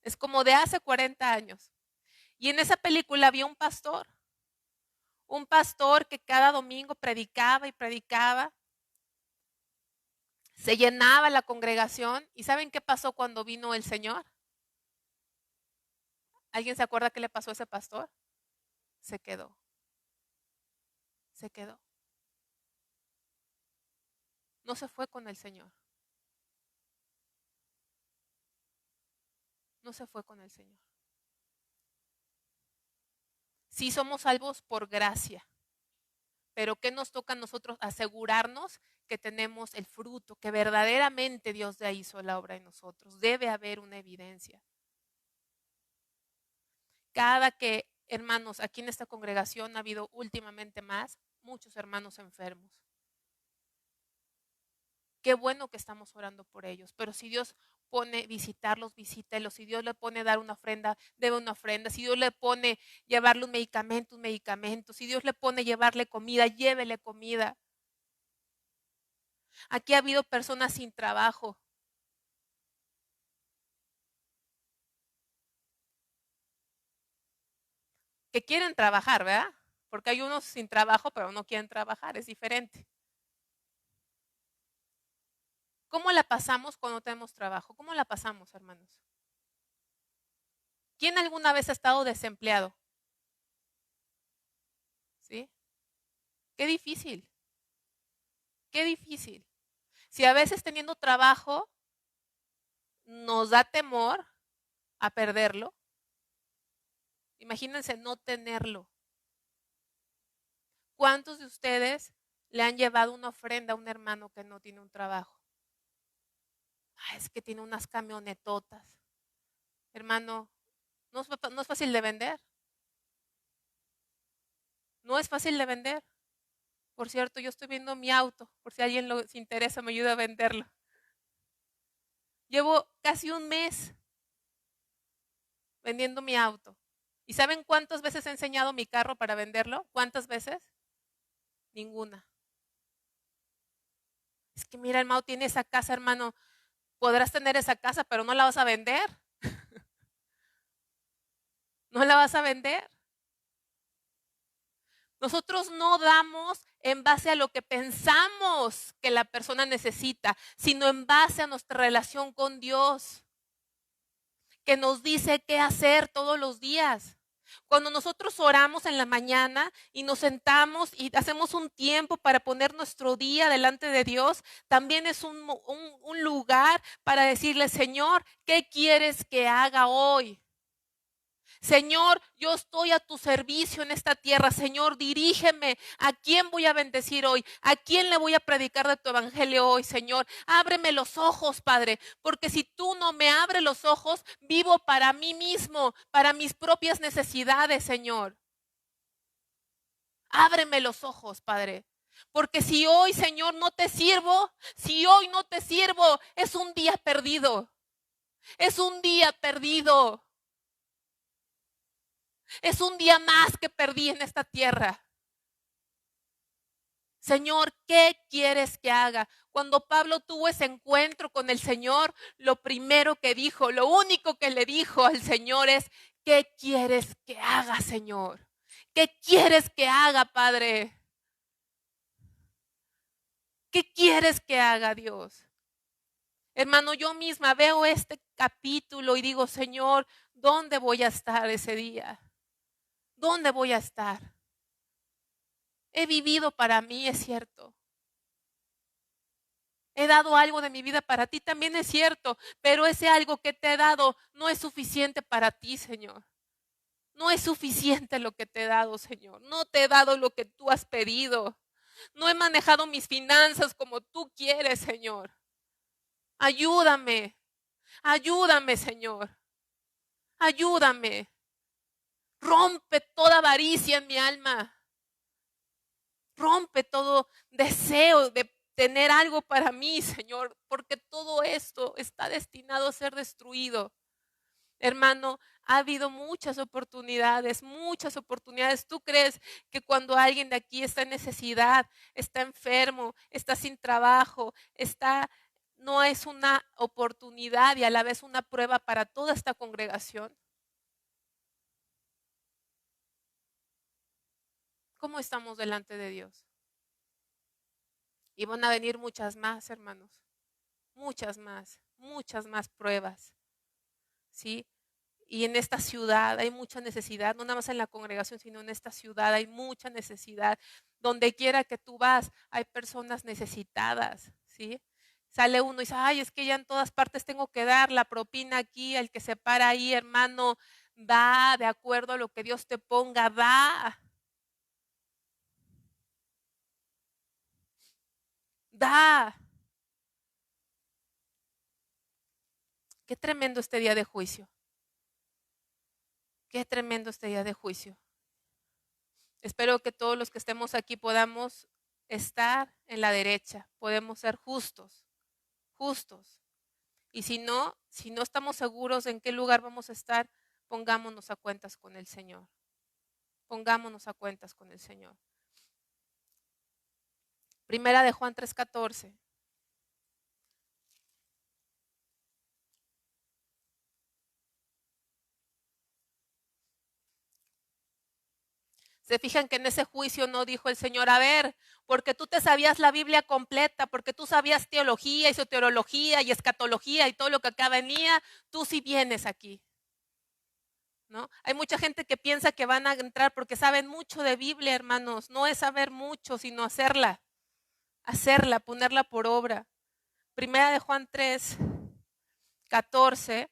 Es como de hace 40 años. Y en esa película había un pastor que cada domingo predicaba y predicaba. Se llenaba la congregación. ¿Y saben qué pasó cuando vino el Señor? ¿Alguien se acuerda qué le pasó a ese pastor? Se quedó. Se quedó. No se fue con el Señor. No se fue con el Señor. Sí somos salvos por gracia, pero ¿qué nos toca a nosotros? Asegurarnos que tenemos el fruto, que verdaderamente Dios ya hizo la obra en nosotros. Debe haber una evidencia. Cada que, hermanos, aquí en esta congregación ha habido últimamente muchos hermanos enfermos. Qué bueno que estamos orando por ellos, pero si Dios pone visitarlos, visítelos. Si Dios le pone dar una ofrenda, debe una ofrenda. Si Dios le pone llevarle un medicamento. Si Dios le pone llevarle comida, llévele comida. Aquí ha habido personas sin trabajo. Que quieren trabajar, ¿verdad? Porque hay unos sin trabajo, pero no quieren trabajar, es diferente. ¿Cómo la pasamos cuando tenemos trabajo? ¿Cómo la pasamos, hermanos? ¿Quién alguna vez ha estado desempleado? ¿Sí? Qué difícil. Qué difícil. Si a veces teniendo trabajo nos da temor a perderlo, imagínense no tenerlo. ¿Cuántos de ustedes le han llevado una ofrenda a un hermano que no tiene un trabajo? Es que tiene unas camionetotas. Hermano, no es fácil de vender. No es fácil de vender. Por cierto, yo estoy viendo mi auto, por si a alguien les interesa, me ayuda a venderlo. Llevo casi un mes vendiendo mi auto. ¿Y saben cuántas veces he enseñado mi carro para venderlo? ¿Cuántas veces? Ninguna. Es que mira, el Mau tiene esa casa, hermano. Podrás tener esa casa, pero no la vas a vender. No la vas a vender. Nosotros no damos en base a lo que pensamos que la persona necesita, sino en base a nuestra relación con Dios, que nos dice qué hacer todos los días. Cuando nosotros oramos en la mañana y nos sentamos y hacemos un tiempo para poner nuestro día delante de Dios, también es un lugar para decirle, Señor, ¿qué quieres que haga hoy? Señor, yo estoy a tu servicio en esta tierra. Señor, dirígeme. ¿A quién voy a bendecir hoy? ¿A quién le voy a predicar de tu evangelio hoy, Señor? Ábreme los ojos, Padre, porque si tú no me abres los ojos, vivo para mí mismo, para mis propias necesidades, Señor. Ábreme los ojos, Padre. Porque si hoy, Señor, no te sirvo, si hoy no te sirvo, es un día perdido. Es un día perdido. Es un día más que perdí en esta tierra. Señor, ¿qué quieres que haga? Cuando Pablo tuvo ese encuentro con el Señor, lo primero que dijo, lo único que le dijo al Señor es, ¿qué quieres que haga, Señor? ¿Qué quieres que haga, Padre? ¿Qué quieres que haga, Dios? Hermano, yo misma veo este capítulo y digo, Señor, ¿dónde voy a estar ese día? ¿Dónde voy a estar? He vivido para mí, es cierto. He dado algo de mi vida para ti, también es cierto, pero ese algo que te he dado no es suficiente para ti, Señor. No es suficiente lo que te he dado, Señor. No te he dado lo que tú has pedido. No he manejado mis finanzas como tú quieres, Señor. Ayúdame, ayúdame, Señor. Ayúdame. Rompe toda avaricia en mi alma. Rompe todo deseo de tener algo para mí, Señor, porque todo esto está destinado a ser destruido. Hermano, ha habido muchas oportunidades, muchas oportunidades. ¿Tú crees que cuando alguien de aquí está en necesidad, está enfermo, está sin trabajo, no es una oportunidad y a la vez una prueba para toda esta congregación? ¿Cómo estamos delante de Dios? Y van a venir muchas más, hermanos. Muchas más pruebas, ¿sí? Y en esta ciudad hay mucha necesidad, no nada más en la congregación, sino en esta ciudad hay mucha necesidad. Donde quiera que tú vas, hay personas necesitadas, ¿sí? Sale uno y dice, ay, es que ya en todas partes tengo que dar la propina aquí, el que se para ahí, hermano, da de acuerdo a lo que Dios te ponga, da. Da. Qué tremendo este día de juicio. Qué tremendo este día de juicio. Espero que todos los que estemos aquí podamos estar en la derecha, podemos ser justos, justos. Y si no estamos seguros en qué lugar vamos a estar, pongámonos a cuentas con el Señor. Pongámonos a cuentas con el Señor. Primera de Juan 3:14. Se fijan que en ese juicio no dijo el Señor, a ver, porque tú te sabías la Biblia completa, porque tú sabías teología y soteriología y escatología y todo lo que acá venía, tú sí vienes aquí. ¿No? Hay mucha gente que piensa que van a entrar porque saben mucho de Biblia, hermanos. No es saber mucho, sino hacerla, ponerla por obra. Primera de Juan 3:14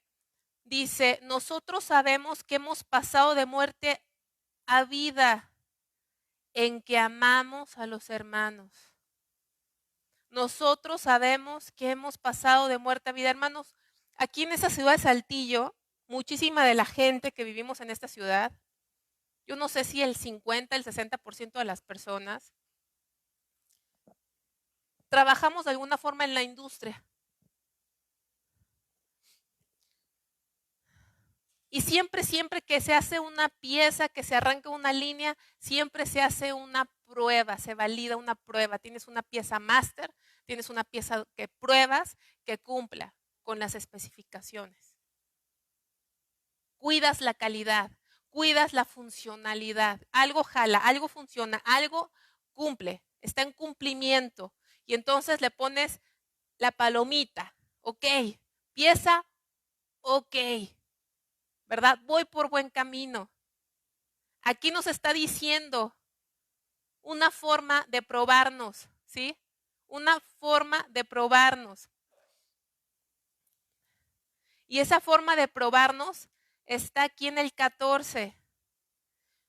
dice, nosotros sabemos que hemos pasado de muerte a vida en que amamos a los hermanos. Nosotros sabemos que hemos pasado de muerte a vida. Hermanos, aquí en esa ciudad de Saltillo, muchísima de la gente que vivimos en esta ciudad, yo no sé si el 50, el 60% de las personas trabajamos de alguna forma en la industria. Y siempre que se hace una pieza, que se arranca una línea, siempre se hace una prueba, se valida una prueba. Tienes una pieza máster, tienes una pieza que pruebas que cumpla con las especificaciones. Cuidas la calidad, cuidas la funcionalidad. Algo jala, algo funciona, algo cumple, está en cumplimiento. Y entonces le pones la palomita, ok, pieza, ok, ¿verdad? Voy por buen camino. Aquí nos está diciendo una forma de probarnos, ¿sí? Una forma de probarnos. Y esa forma de probarnos está aquí en el 14.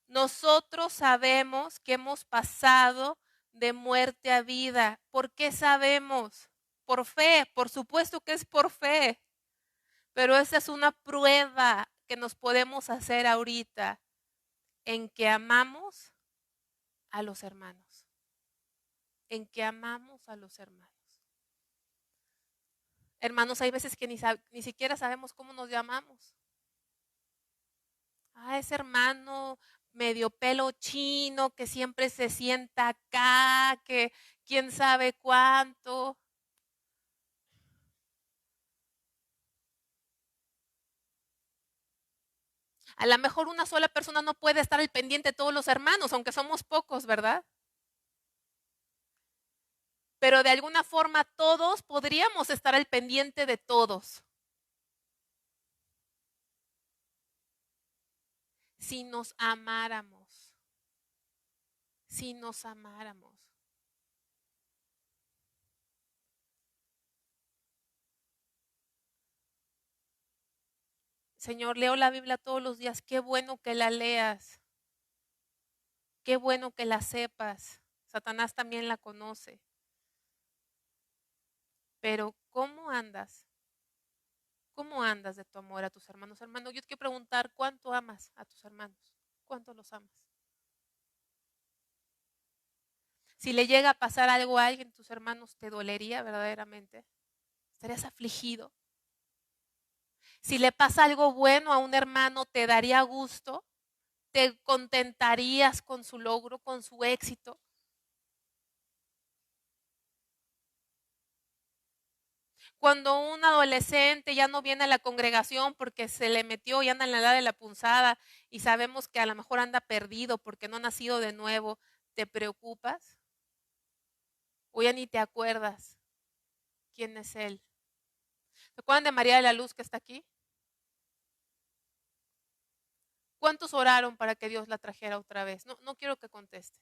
Nosotros sabemos que hemos pasado de muerte a vida. ¿Por qué sabemos? Por fe, por supuesto que es por fe. Pero esa es una prueba que nos podemos hacer ahorita en que amamos a los hermanos. En que amamos a los hermanos. Hermanos, hay veces que ni siquiera sabemos cómo nos llamamos. Ese hermano medio pelo chino que siempre se sienta acá, que quién sabe cuánto. A lo mejor una sola persona no puede estar al pendiente de todos los hermanos, aunque somos pocos, ¿verdad? Pero de alguna forma todos podríamos estar al pendiente de todos. Si nos amáramos. Si nos amáramos. Señor, leo la Biblia todos los días. Qué bueno que la leas. Qué bueno que la sepas. Satanás también la conoce. Pero, ¿cómo andas? ¿Cómo andas de tu amor a tus hermanos? Hermano, yo te quiero preguntar, ¿cuánto amas a tus hermanos? ¿Cuánto los amas? Si le llega a pasar algo a alguien, tus hermanos, ¿te dolería verdaderamente? ¿Estarías afligido? Si le pasa algo bueno a un hermano, ¿te daría gusto? ¿Te contentarías con su logro, con su éxito? Cuando un adolescente ya no viene a la congregación porque se le metió y anda en la edad de la punzada y sabemos que a lo mejor anda perdido porque no ha nacido de nuevo, ¿te preocupas? ¿O ya ni te acuerdas quién es él? ¿Se acuerdan de María de la Luz que está aquí? ¿Cuántos oraron para que Dios la trajera otra vez? No quiero que conteste.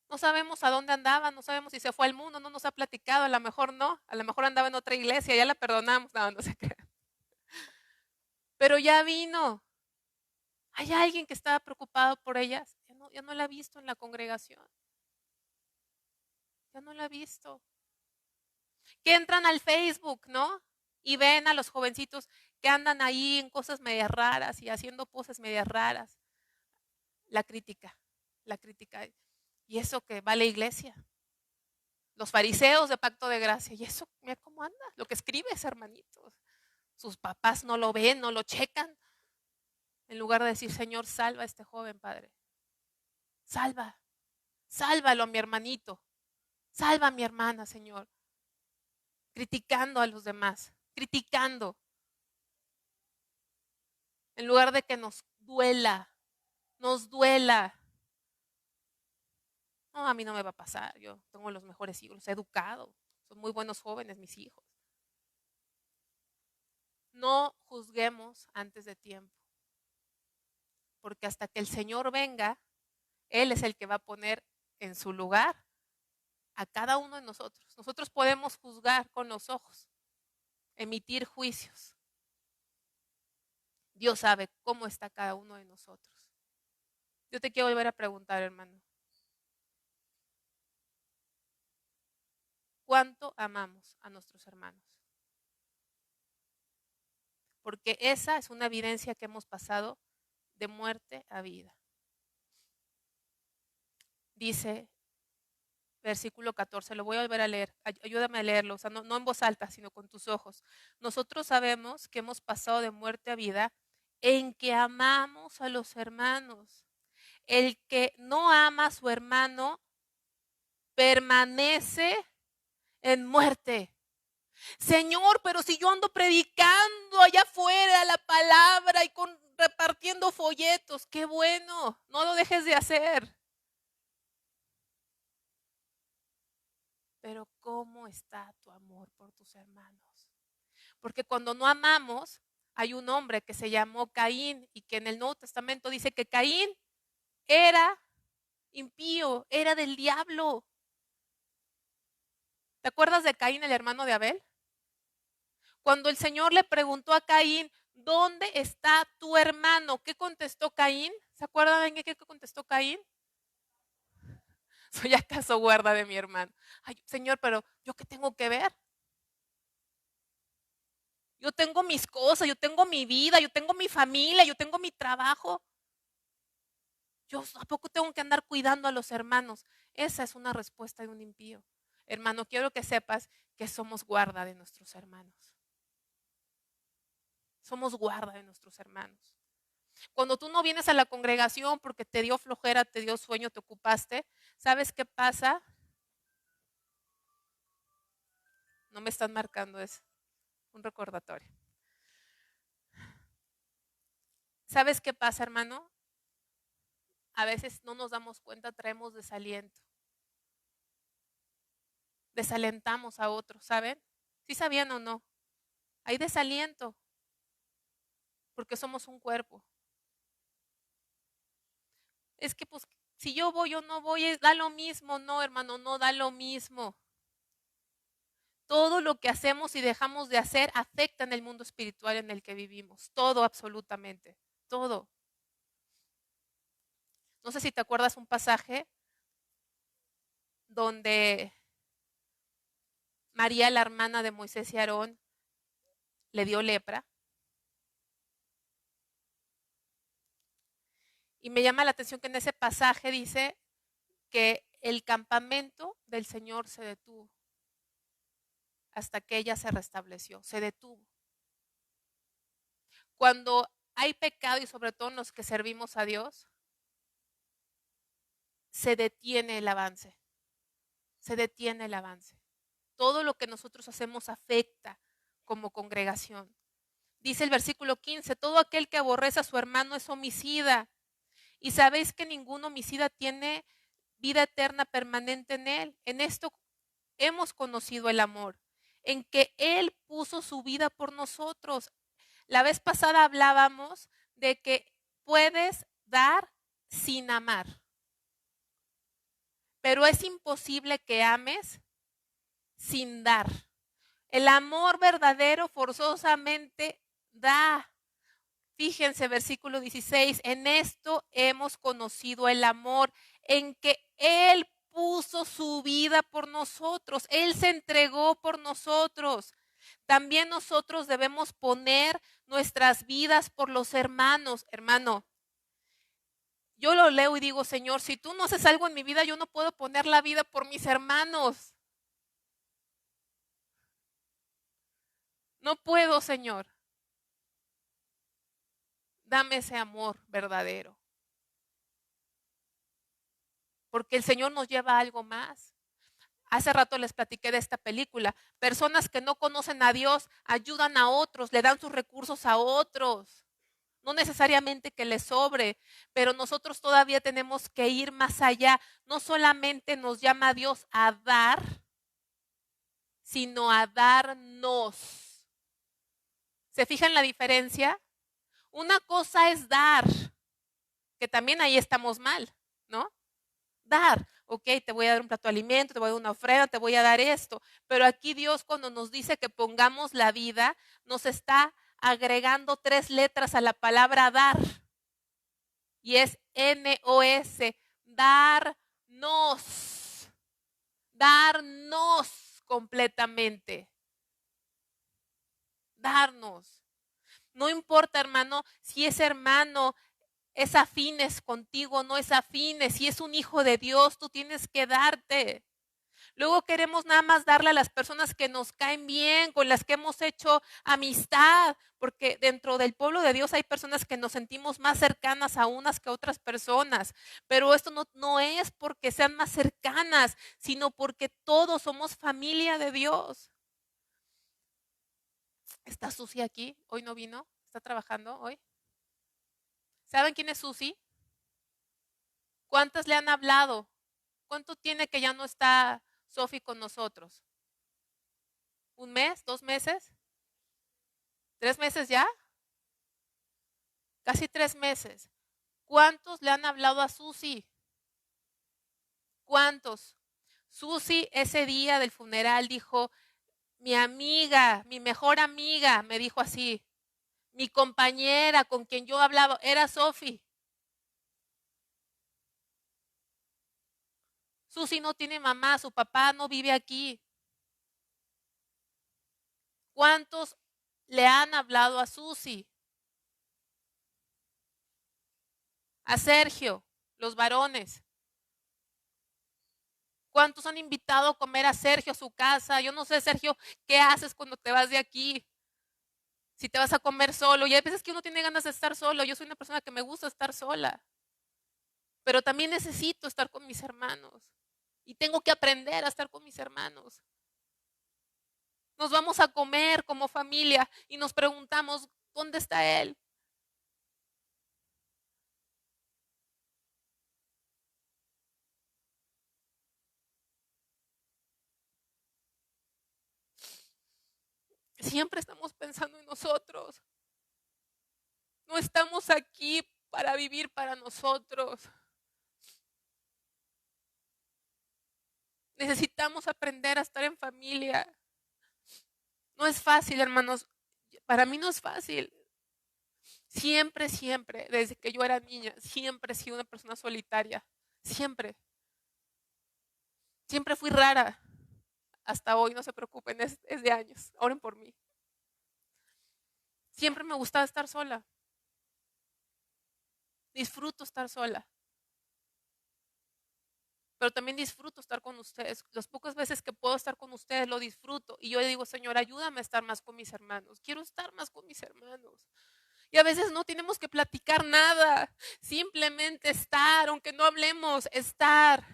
No sabemos a dónde andaba, no sabemos si se fue al mundo, no nos ha platicado, a lo mejor no, a lo mejor andaba en otra iglesia, ya la perdonamos, no se crea. Pero ya vino. ¿Hay alguien que estaba preocupado por ellas? Ya no la he visto en la congregación. Ya no la he visto. Que entran al Facebook, ¿no? Y ven a los jovencitos que andan ahí en cosas medias raras y haciendo poses medias raras. La crítica, la crítica. ¿Y eso que va a la iglesia? Los fariseos de pacto de gracia. ¿Y eso? Mira cómo anda. Lo que escribe ese hermanito. Sus papás no lo ven, no lo checan. En lugar de decir, Señor, salva a este joven, Padre. Salva. Sálvalo a mi hermanito. Salva a mi hermana, Señor. Criticando a los demás. Criticando. En lugar de que nos duela. Nos duela. No, a mí no me va a pasar. Yo tengo los mejores hijos. Los he educado. Son muy buenos jóvenes mis hijos. No juzguemos antes de tiempo. Porque hasta que el Señor venga, Él es el que va a poner en su lugar a cada uno de nosotros. Nosotros podemos juzgar con los ojos, emitir juicios. Dios sabe cómo está cada uno de nosotros. Yo te quiero volver a preguntar, hermano. ¿Cuánto amamos a nuestros hermanos? Porque esa es una evidencia que hemos pasado de muerte a vida. Dice versículo 14, lo voy a volver a leer, ayúdame a leerlo, o sea, no en voz alta, sino con tus ojos. Nosotros sabemos que hemos pasado de muerte a vida en que amamos a los hermanos. El que no ama a su hermano permanece en muerte. Señor, pero si yo ando predicando allá afuera la palabra y repartiendo folletos, qué bueno, no lo dejes de hacer. Pero ¿cómo está tu amor por tus hermanos? Porque cuando no amamos, hay un hombre que se llamó Caín y que en el Nuevo Testamento dice que Caín era impío, era del diablo. ¿Te acuerdas de Caín, el hermano de Abel? Cuando el Señor le preguntó a Caín, ¿dónde está tu hermano? ¿Qué contestó Caín? ¿Se acuerdan de qué contestó Caín? ¿Soy acaso guarda de mi hermano? Ay, Señor, pero ¿yo qué tengo que ver? Yo tengo mis cosas, yo tengo mi vida, yo tengo mi familia, yo tengo mi trabajo. Yo ¿a poco tengo que andar cuidando a los hermanos? Esa es una respuesta de un impío. Hermano, quiero que sepas que somos guarda de nuestros hermanos. Somos guarda de nuestros hermanos. Cuando tú no vienes a la congregación porque te dio flojera, te dio sueño, te ocupaste, ¿sabes qué pasa? No me están marcando, es un recordatorio. ¿Sabes qué pasa, hermano? A veces no nos damos cuenta, traemos desaliento. Desalentamos a otros, ¿saben? ¿Sí sabían o no? Hay desaliento porque somos un cuerpo. Es que pues si yo voy o no voy, da lo mismo. No, hermano, no da lo mismo. Todo lo que hacemos y dejamos de hacer afecta en el mundo espiritual en el que vivimos. Todo, absolutamente. Todo. No sé si te acuerdas un pasaje donde María, la hermana de Moisés y Aarón, le dio lepra. Y me llama la atención que en ese pasaje dice que el campamento del Señor se detuvo hasta que ella se restableció, se detuvo. Cuando hay pecado y sobre todo en los que servimos a Dios, se detiene el avance, se detiene el avance. Todo lo que nosotros hacemos afecta como congregación. Dice el versículo 15, todo aquel que aborrece a su hermano es homicida. Y sabéis que ningún homicida tiene vida eterna permanente en él. En esto hemos conocido el amor, en que Él puso su vida por nosotros. La vez pasada hablábamos de que puedes dar sin amar, pero es imposible que ames sin dar. El amor verdadero forzosamente da. Fíjense, versículo 16, en esto hemos conocido el amor, en que Él puso su vida por nosotros, Él se entregó por nosotros. También nosotros debemos poner nuestras vidas por los hermanos. Hermano, yo lo leo y digo, Señor, si tú no haces algo en mi vida, yo no puedo poner la vida por mis hermanos. No puedo, Señor. Dame ese amor verdadero. Porque el Señor nos lleva a algo más. Hace rato les platiqué de esta película. Personas que no conocen a Dios ayudan a otros, le dan sus recursos a otros. No necesariamente que les sobre, pero nosotros todavía tenemos que ir más allá. No solamente nos llama Dios a dar, sino a darnos. ¿Se fijan la diferencia? Una cosa es dar, que también ahí estamos mal, ¿no? Dar, ok, te voy a dar un plato de alimento, te voy a dar una ofrenda, te voy a dar esto. Pero aquí Dios cuando nos dice que pongamos la vida, nos está agregando 3 letras a la palabra dar. Y es N-O-S, darnos, darnos completamente, darnos. No importa, hermano, si ese hermano es afines contigo, no es afines, si es un hijo de Dios, tú tienes que darte. Luego queremos nada más darle a las personas que nos caen bien, con las que hemos hecho amistad, porque dentro del pueblo de Dios hay personas que nos sentimos más cercanas a unas que a otras personas, pero esto no es porque sean más cercanas, sino porque todos somos familia de Dios. ¿Está Susi aquí? ¿Hoy no vino? ¿Está trabajando hoy? ¿Saben quién es Susi? ¿Cuántas le han hablado? ¿Cuánto tiene que ya no está Sofi con nosotros? ¿1 mes? ¿2 meses? ¿3 meses ya? casi 3 meses. ¿Cuántos le han hablado a Susi? ¿Cuántos? Susi ese día del funeral dijo, mi amiga, mi mejor amiga, me dijo así, mi compañera con quien yo hablaba, era Sofi. Susi no tiene mamá, su papá no vive aquí. ¿Cuántos le han hablado a Susi? A Sergio, los varones. ¿Cuántos han invitado a comer a Sergio a su casa? Yo no sé, Sergio, ¿qué haces cuando te vas de aquí? Si te vas a comer solo. Y hay veces que uno tiene ganas de estar solo. Yo soy una persona que me gusta estar sola. Pero también necesito estar con mis hermanos. Y tengo que aprender a estar con mis hermanos. Nos vamos a comer como familia y nos preguntamos, ¿dónde está él? Siempre estamos pensando en nosotros. No estamos aquí para vivir para nosotros. Necesitamos aprender a estar en familia. No es fácil, hermanos. Para mí no es fácil. Siempre, siempre, desde que yo era niña, siempre he sido una persona solitaria. Siempre. Siempre fui rara. Hasta hoy, no se preocupen, es de años. Oren por mí. Siempre me gustaba estar sola. Disfruto estar sola. Pero también disfruto estar con ustedes. Las pocas veces que puedo estar con ustedes lo disfruto. Y yo le digo, Señor, ayúdame a estar más con mis hermanos. Quiero estar más con mis hermanos. Y a veces no tenemos que platicar nada. Simplemente estar, aunque no hablemos, estar.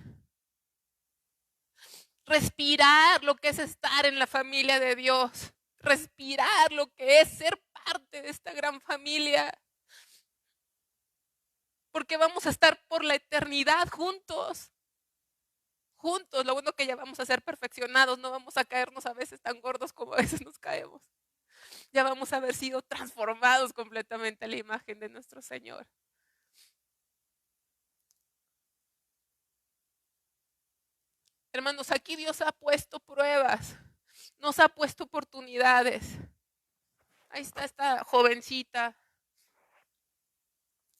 Respirar lo que es estar en la familia de Dios. Respirar lo que es ser parte de esta gran familia. Porque vamos a estar por la eternidad juntos. Juntos, lo bueno que ya vamos a ser perfeccionados, no vamos a caernos a veces tan gordos como a veces nos caemos. Ya vamos a haber sido transformados completamente a la imagen de nuestro Señor. Hermanos, aquí Dios ha puesto pruebas, nos ha puesto oportunidades. Ahí está esta jovencita,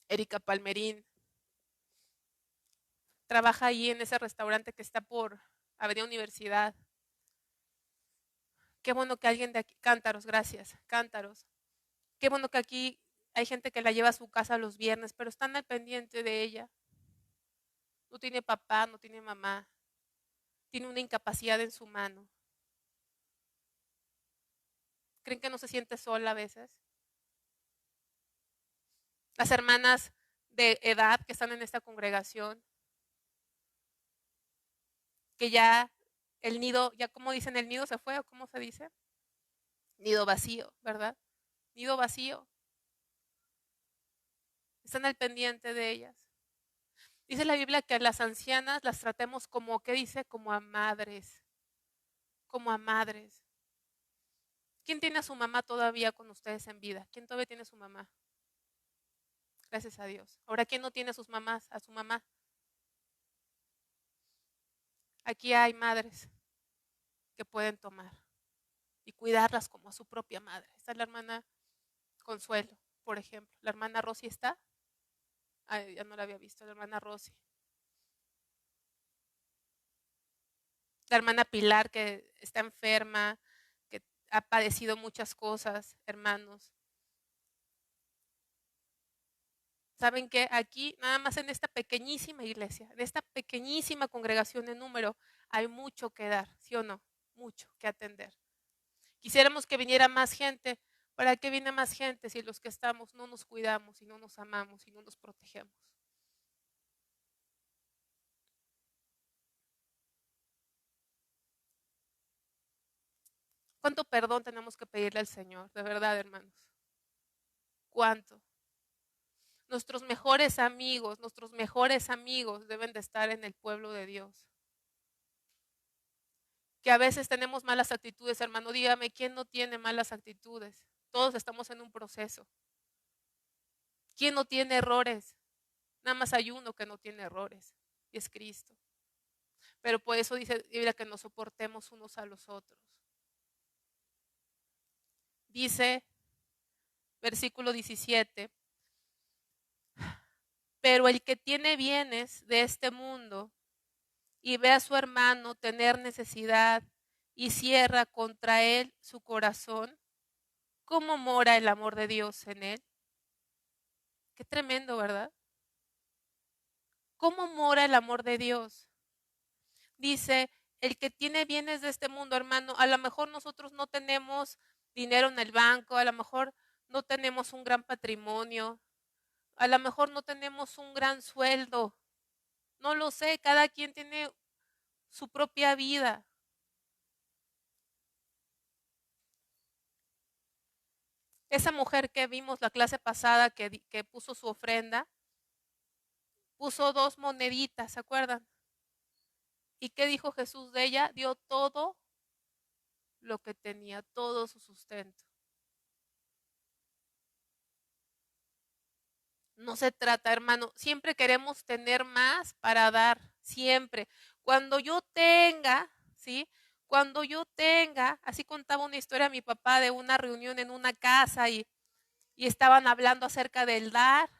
Erika Palmerín. Trabaja ahí en ese restaurante que está por Avenida Universidad. Qué bueno que alguien de aquí, Cántaros, gracias, Cántaros. Qué bueno que aquí hay gente que la lleva a su casa los viernes, pero están al pendiente de ella. No tiene papá, no tiene mamá. Tiene una incapacidad en su mano. ¿Creen que no se siente sola a veces? Las hermanas de edad que están en esta congregación, que ya el nido, ya como dicen, el nido se fue, o cómo se dice, nido vacío, ¿verdad? Nido vacío. Están al pendiente de ellas. Dice la Biblia que a las ancianas las tratemos como, ¿qué dice? Como a madres. Como a madres. ¿Quién tiene a su mamá todavía con ustedes en vida? ¿Quién todavía tiene a su mamá? Gracias a Dios. Ahora, ¿quién no tiene a sus mamás, a su mamá? Aquí hay madres que pueden tomar y cuidarlas como a su propia madre. Está la hermana Consuelo, por ejemplo. La hermana Rosy está. Ay, ya no la había visto, la hermana Rosy. La hermana Pilar, que está enferma, que ha padecido muchas cosas, hermanos. ¿Saben qué? Aquí, nada más en esta pequeñísima iglesia, en esta pequeñísima congregación en número, hay mucho que dar, ¿sí o no? Mucho que atender. Quisiéramos que viniera más gente. ¿Para qué viene más gente si los que estamos no nos cuidamos y no nos amamos y no nos protegemos? ¿Cuánto perdón tenemos que pedirle al Señor? De verdad, hermanos. ¿Cuánto? Nuestros mejores amigos deben de estar en el pueblo de Dios. Que a veces tenemos malas actitudes, hermano. Dígame, ¿quién no tiene malas actitudes? Todos estamos en un proceso. ¿Quién no tiene errores? Nada más hay uno que no tiene errores, y es Cristo. Pero por eso dice la Biblia que nos soportemos unos a los otros. Dice, versículo 17, pero el que tiene bienes de este mundo y ve a su hermano tener necesidad y cierra contra él su corazón, ¿cómo mora el amor de Dios en él? Qué tremendo, ¿verdad? ¿Cómo mora el amor de Dios? Dice, el que tiene bienes de este mundo, hermano, a lo mejor nosotros no tenemos dinero en el banco, a lo mejor no tenemos un gran patrimonio, a lo mejor no tenemos un gran sueldo, no lo sé, cada quien tiene su propia vida. Esa mujer que vimos la clase pasada que puso su ofrenda, puso 2 moneditas, ¿se acuerdan? ¿Y qué dijo Jesús de ella? Dio todo lo que tenía, todo su sustento. No se trata, hermano, siempre queremos tener más para dar, siempre. Cuando yo tenga, ¿sí? Cuando yo tenga, así contaba una historia a mi papá de una reunión en una casa y estaban hablando acerca del dar.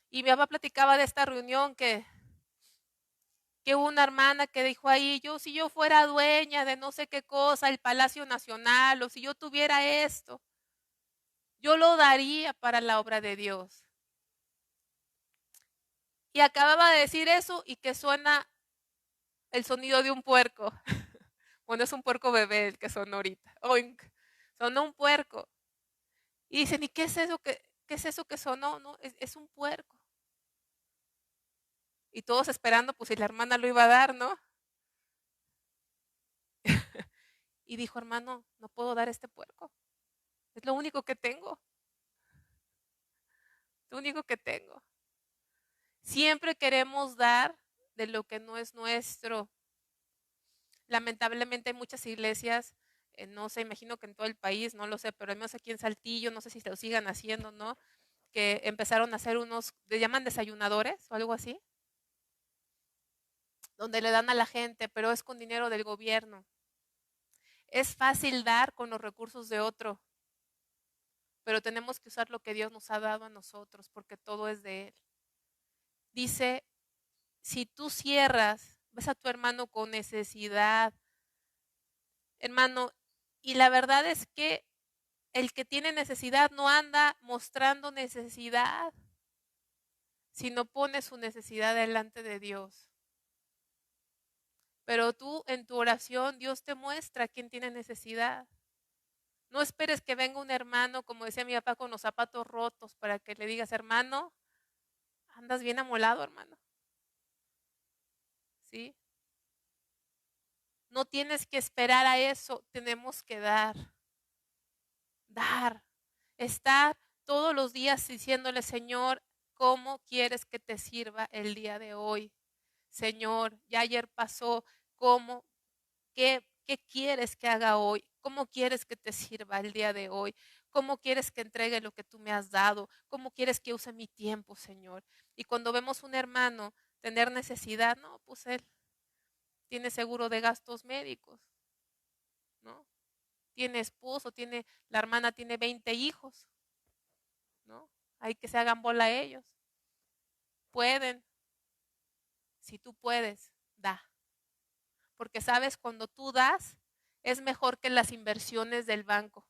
Y mi papá platicaba de esta reunión que hubo una hermana que dijo ahí, yo si yo fuera dueña de no sé qué cosa, el Palacio Nacional, o si yo tuviera esto, yo lo daría para la obra de Dios. Y acababa de decir eso y que suena el sonido de un puerco. Bueno, es un puerco bebé el que sonó ahorita. Oink. Sonó un puerco. Y dicen, ¿y qué es eso que sonó? No, es un puerco. Y todos esperando, pues si la hermana lo iba a dar, ¿no? Y dijo, hermano, no puedo dar este puerco. Es lo único que tengo. Lo único que tengo. Siempre queremos dar de lo que no es nuestro. Lamentablemente hay muchas iglesias, no sé, imagino que en todo el país, no lo sé, pero al menos aquí en Saltillo, no sé si se lo sigan haciendo, ¿no? Que empezaron a hacer unos, le llaman desayunadores o algo así, donde le dan a la gente, pero es con dinero del gobierno. Es fácil dar con los recursos de otro, pero tenemos que usar lo que Dios nos ha dado a nosotros, porque todo es de Él. Dice, si tú cierras, ves a tu hermano con necesidad, hermano, y la verdad es que el que tiene necesidad no anda mostrando necesidad, sino pone su necesidad delante de Dios. Pero tú en tu oración, Dios te muestra quién tiene necesidad. No esperes que venga un hermano, como decía mi papá, con los zapatos rotos para que le digas, hermano, andas bien amolado, hermano. ¿Sí? No tienes que esperar a eso, tenemos que dar. Dar. Estar todos los días diciéndole, Señor, ¿cómo quieres que te sirva el día de hoy? Señor, ya ayer pasó, ¿cómo? ¿Qué quieres que haga hoy? ¿Cómo quieres que te sirva el día de hoy? ¿Cómo quieres que entregue lo que tú me has dado? ¿Cómo quieres que use mi tiempo, Señor? Y cuando vemos un hermano tener necesidad, no, pues él tiene seguro de gastos médicos, ¿no? Tiene esposo, la hermana tiene 20 hijos, ¿no? Hay que se hagan bola ellos. Pueden, si tú puedes, da. Porque sabes, cuando tú das, es mejor que las inversiones del banco.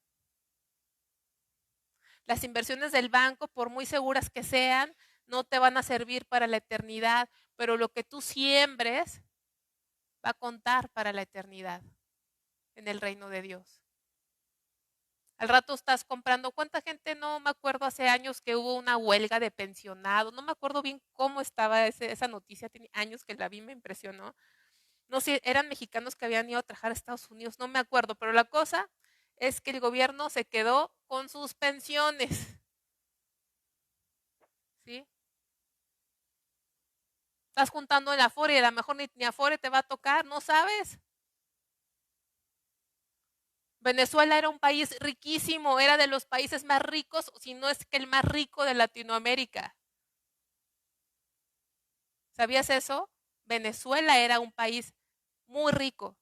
Las inversiones del banco, por muy seguras que sean, no te van a servir para la eternidad, pero lo que tú siembres va a contar para la eternidad en el reino de Dios. Al rato estás comprando, ¿cuánta gente? No me acuerdo, hace años que hubo una huelga de pensionados, no me acuerdo bien cómo estaba esa noticia, tenía años que la vi, me impresionó. No sé, eran mexicanos que habían ido a trabajar a Estados Unidos, no me acuerdo, pero la cosa es que el gobierno se quedó con sus pensiones. ¿Sí? Estás juntando el Afore y a lo mejor ni Afore te va a tocar, ¿no sabes? Venezuela era un país riquísimo, era de los países más ricos, si no es que el más rico de Latinoamérica. ¿Sabías eso? Venezuela era un país muy rico.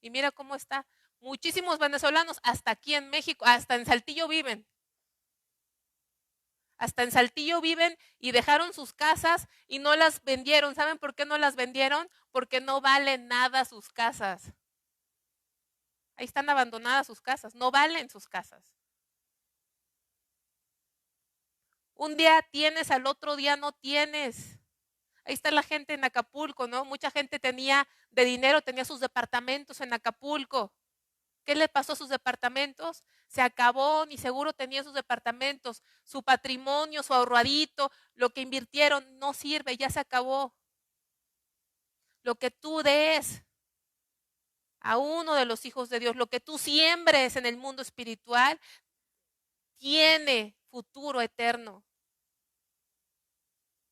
Y mira cómo está. Muchísimos venezolanos, hasta aquí en México, hasta en Saltillo viven. Hasta en Saltillo viven y dejaron sus casas y no las vendieron. ¿Saben por qué no las vendieron? Porque no valen nada sus casas. Ahí están abandonadas sus casas, no valen sus casas. Un día tienes, al otro día no tienes. Ahí está la gente en Acapulco, ¿no? Mucha gente tenía de dinero, tenía sus departamentos en Acapulco. ¿Qué le pasó a sus departamentos? Se acabó, ni seguro tenía sus departamentos. Su patrimonio, su ahorradito, lo que invirtieron no sirve, ya se acabó. Lo que tú des a uno de los hijos de Dios, lo que tú siembres en el mundo espiritual, tiene futuro eterno.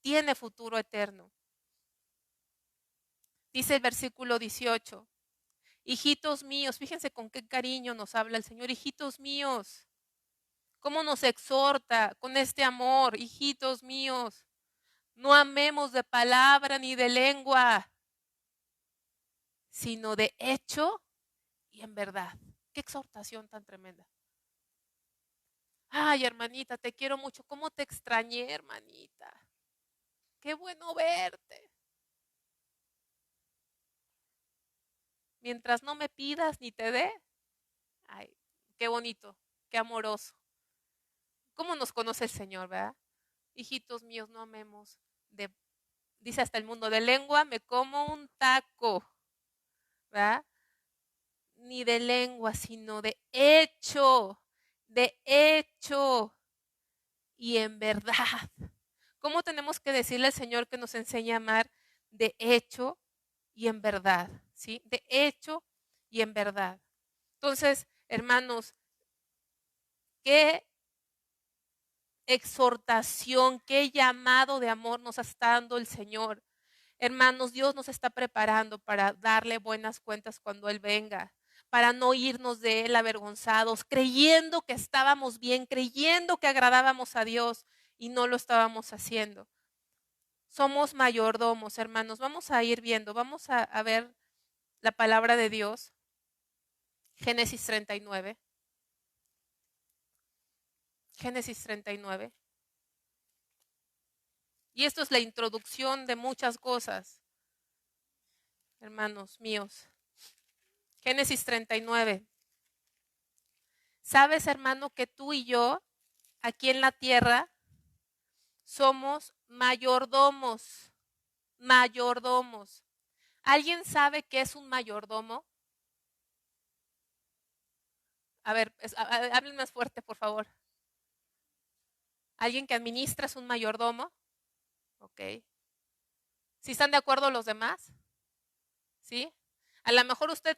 Tiene futuro eterno. Dice el versículo 18. Hijitos míos, fíjense con qué cariño nos habla el Señor, hijitos míos, cómo nos exhorta con este amor, hijitos míos, no amemos de palabra ni de lengua, sino de hecho y en verdad. Qué exhortación tan tremenda. Ay, hermanita, te quiero mucho. ¿Cómo te extrañé, hermanita? Qué bueno verte. Mientras no me pidas ni te dé, ay, qué bonito, qué amoroso. ¿Cómo nos conoce el Señor, verdad? Hijitos míos, no amemos de, dice hasta el mundo, de lengua me como un taco, ¿verdad? Ni de lengua, sino de hecho y en verdad. ¿Cómo tenemos que decirle al Señor que nos enseña a amar de hecho y en verdad? ¿Sí? De hecho y en verdad. Entonces, hermanos, qué exhortación, qué llamado de amor nos está dando el Señor. Hermanos, Dios nos está preparando para darle buenas cuentas cuando Él venga, para no irnos de Él avergonzados, creyendo que estábamos bien, creyendo que agradábamos a Dios y no lo estábamos haciendo. Somos mayordomos, hermanos. Vamos a ir viendo, vamos a ver la palabra de Dios. Génesis 39. Génesis 39. Y esto es la introducción de muchas cosas, hermanos míos. Génesis 39. ¿Sabes, hermano, que tú y yo, aquí en la tierra, somos mayordomos? Mayordomos. ¿Alguien sabe qué es un mayordomo? A ver, hablen más fuerte, por favor. ¿Alguien que administra es un mayordomo? Ok. ¿Sí están de acuerdo los demás? ¿Sí? A lo mejor usted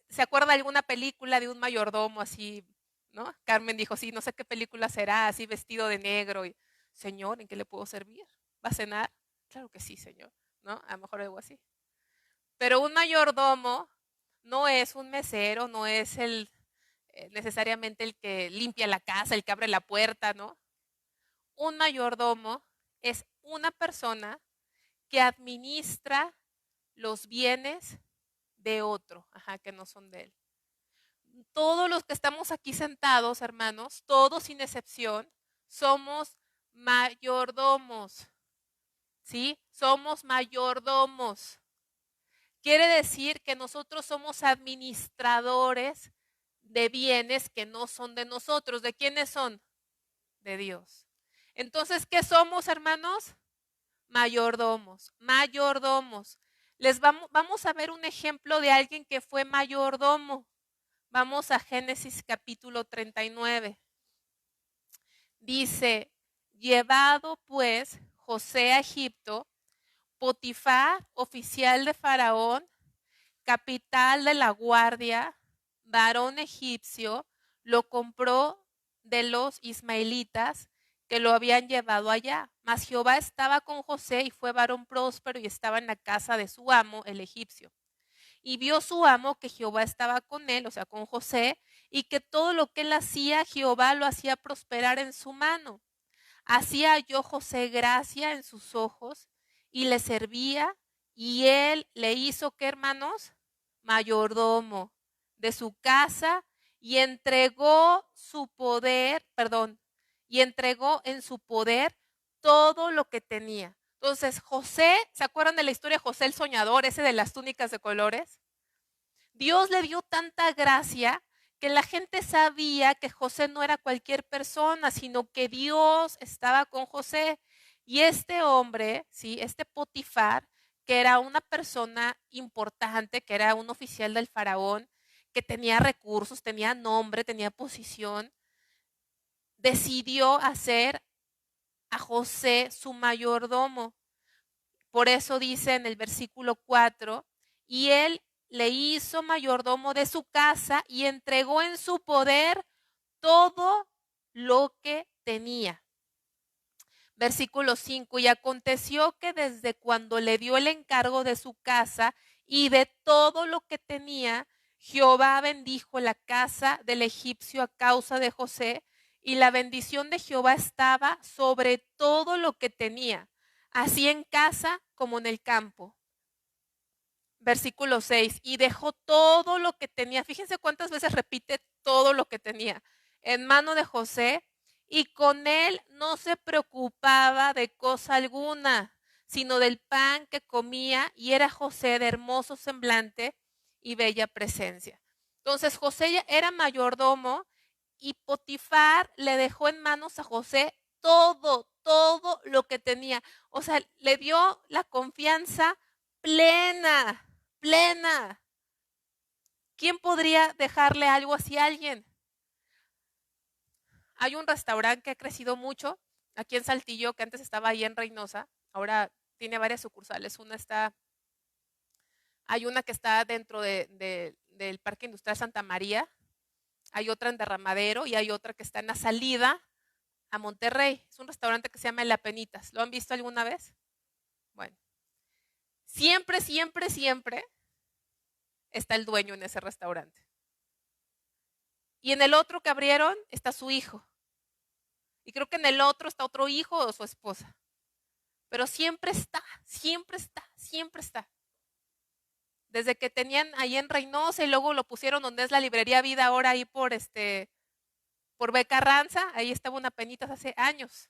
se acuerda de alguna película de un mayordomo así, ¿no? Carmen dijo, sí, no sé qué película será, así vestido de negro. Y, señor, ¿en qué le puedo servir? ¿Va a cenar? Claro que sí, señor, ¿no? A lo mejor algo así. Pero un mayordomo no es un mesero, no es el necesariamente el que limpia la casa, el que abre la puerta, ¿no? Un mayordomo es una persona que administra los bienes de otro, ajá, que no son de él. Todos los que estamos aquí sentados, hermanos, todos sin excepción, somos mayordomos, ¿sí? Somos mayordomos. Quiere decir que nosotros somos administradores de bienes que no son de nosotros. ¿De quiénes son? De Dios. Entonces, ¿qué somos, hermanos? Mayordomos, mayordomos. Vamos a ver un ejemplo de alguien que fue mayordomo. Vamos a Génesis capítulo 39. Dice, llevado pues José a Egipto, Potifar, oficial de Faraón, capital de la guardia, varón egipcio, lo compró de los ismaelitas que lo habían llevado allá. Mas Jehová estaba con José y fue varón próspero y estaba en la casa de su amo, el egipcio. Y vio su amo que Jehová estaba con él, o sea, con José, y que todo lo que él hacía, Jehová lo hacía prosperar en su mano. Así halló José gracia en sus ojos y le servía, y él le hizo, ¿qué, hermanos? Mayordomo de su casa, y entregó su poder, y entregó en su poder todo lo que tenía. Entonces, José, ¿se acuerdan de la historia de José el soñador, ese de las túnicas de colores? Dios le dio tanta gracia que la gente sabía que José no era cualquier persona, sino que Dios estaba con José. Y este hombre, ¿sí? Este Potifar, que era una persona importante, que era un oficial del faraón, que tenía recursos, tenía nombre, tenía posición, decidió hacer a José su mayordomo. Por eso dice en el versículo 4, y él le hizo mayordomo de su casa y entregó en su poder todo lo que tenía. Versículo 5, y aconteció que desde cuando le dio el encargo de su casa y de todo lo que tenía, Jehová bendijo la casa del egipcio a causa de José, y la bendición de Jehová estaba sobre todo lo que tenía, así en casa como en el campo. Versículo 6, y dejó todo lo que tenía, fíjense cuántas veces repite todo lo que tenía, en mano de José, y con él no se preocupaba de cosa alguna, sino del pan que comía, y era José de hermoso semblante y bella presencia. Entonces José era mayordomo, y Potifar le dejó en manos a José todo lo que tenía. O sea, le dio la confianza plena. ¿Quién podría dejarle algo así a alguien? Hay un restaurante que ha crecido mucho aquí en Saltillo, que antes estaba ahí en Reynosa, ahora tiene varias sucursales. Hay una que está dentro del Parque Industrial Santa María, hay otra en Derramadero y hay otra que está en la salida a Monterrey. Es un restaurante que se llama El Apenitas. ¿Lo han visto alguna vez? Bueno, siempre está el dueño en ese restaurante. Y en el otro que abrieron está su hijo. Y creo que en el otro está otro hijo o su esposa. Pero siempre está. Desde que tenían ahí en Reynosa y luego lo pusieron donde es la librería Vida ahora ahí por Becarranza, ahí estaba una Penitas hace años.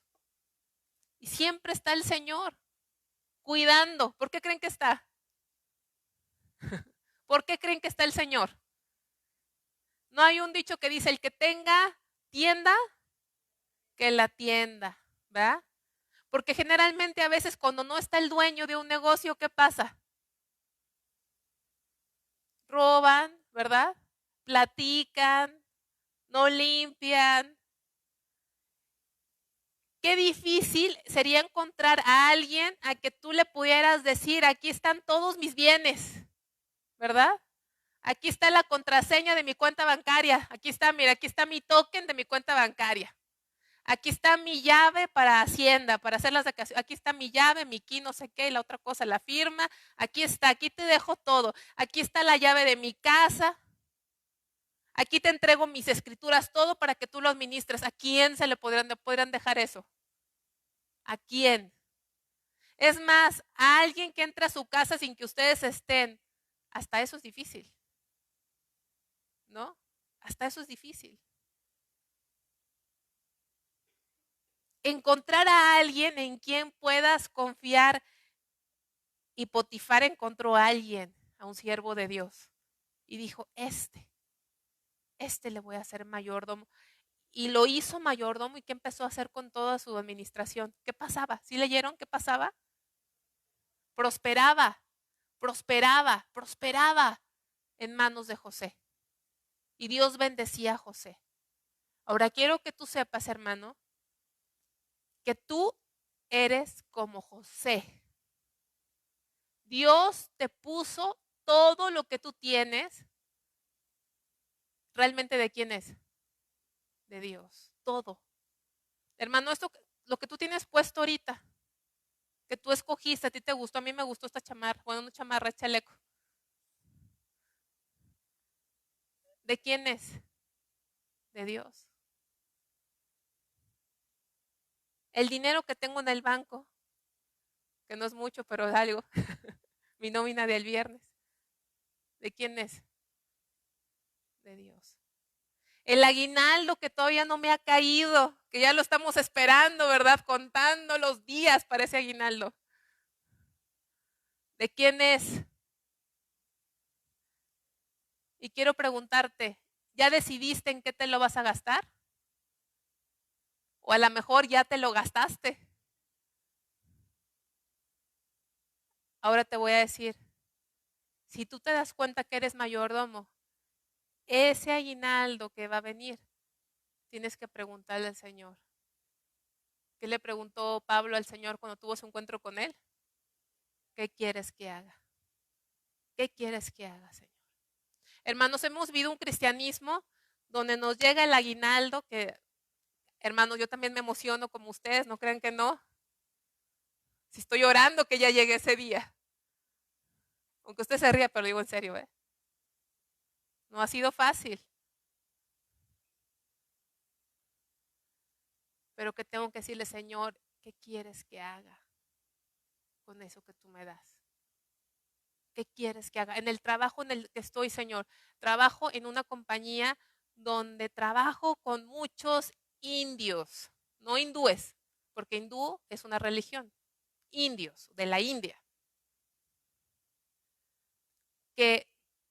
Y siempre está el Señor cuidando. ¿Por qué creen que está? ¿Por qué creen que está el Señor? No hay un dicho que dice, el que tenga tienda, que la tienda, ¿verdad? Porque generalmente a veces cuando no está el dueño de un negocio, ¿qué pasa? Roban, ¿verdad? Platican, no limpian. Qué difícil sería encontrar a alguien a que tú le pudieras decir, aquí están todos mis bienes, ¿verdad? Aquí está la contraseña de mi cuenta bancaria. Aquí está, mira, aquí está mi token de mi cuenta bancaria. Aquí está mi llave para Hacienda, para hacer las declaraciones. Aquí está mi llave, mi key, no sé qué, y la otra cosa, la firma. Aquí está, aquí te dejo todo. Aquí está la llave de mi casa. Aquí te entrego mis escrituras, todo para que tú lo administres. ¿A quién se le podrían dejar eso? ¿A quién? Es más, a alguien que entra a su casa sin que ustedes estén. Hasta eso es difícil, ¿no? Hasta eso es difícil. Encontrar a alguien en quien puedas confiar. Y Potifar encontró a alguien, a un siervo de Dios, y dijo, este le voy a hacer mayordomo. Y lo hizo mayordomo. ¿Y qué empezó a hacer con toda su administración? ¿Qué pasaba? ¿Sí leyeron qué pasaba? Prosperaba en manos de José. Y Dios bendecía a José. Ahora quiero que tú sepas, hermano, que tú eres como José. Dios te puso todo lo que tú tienes. ¿Realmente de quién es? De Dios. Todo. Hermano, esto, lo que tú tienes puesto ahorita, que tú escogiste, a ti te gustó, a mí me gustó esta chamarra, bueno, una chamarra, chaleco. ¿De quién es? De Dios. El dinero que tengo en el banco, que no es mucho, pero es algo, mi nómina del viernes, ¿de quién es? De Dios. El aguinaldo que todavía no me ha caído, que ya lo estamos esperando, ¿verdad? Contando los días para ese aguinaldo. ¿De quién es? Y quiero preguntarte, ¿ya decidiste en qué te lo vas a gastar? O a lo mejor ya te lo gastaste. Ahora te voy a decir, si tú te das cuenta que eres mayordomo, ese aguinaldo que va a venir, tienes que preguntarle al Señor. ¿Qué le preguntó Pablo al Señor cuando tuvo su encuentro con él? ¿Qué quieres que haga? ¿Qué quieres que haga, Señor? Hermanos, hemos vivido un cristianismo donde nos llega el aguinaldo, que, hermanos, yo también me emociono como ustedes, no crean que no. Si estoy orando que ya llegue ese día. Aunque usted se ría, pero lo digo en serio, ¿eh? No ha sido fácil. Pero que tengo que decirle, Señor, ¿qué quieres que haga con eso que tú me das? ¿Qué quieres que haga? En el trabajo en el que estoy, Señor, trabajo en una compañía donde trabajo con muchos indios, no hindúes, porque hindú es una religión, indios de la India, que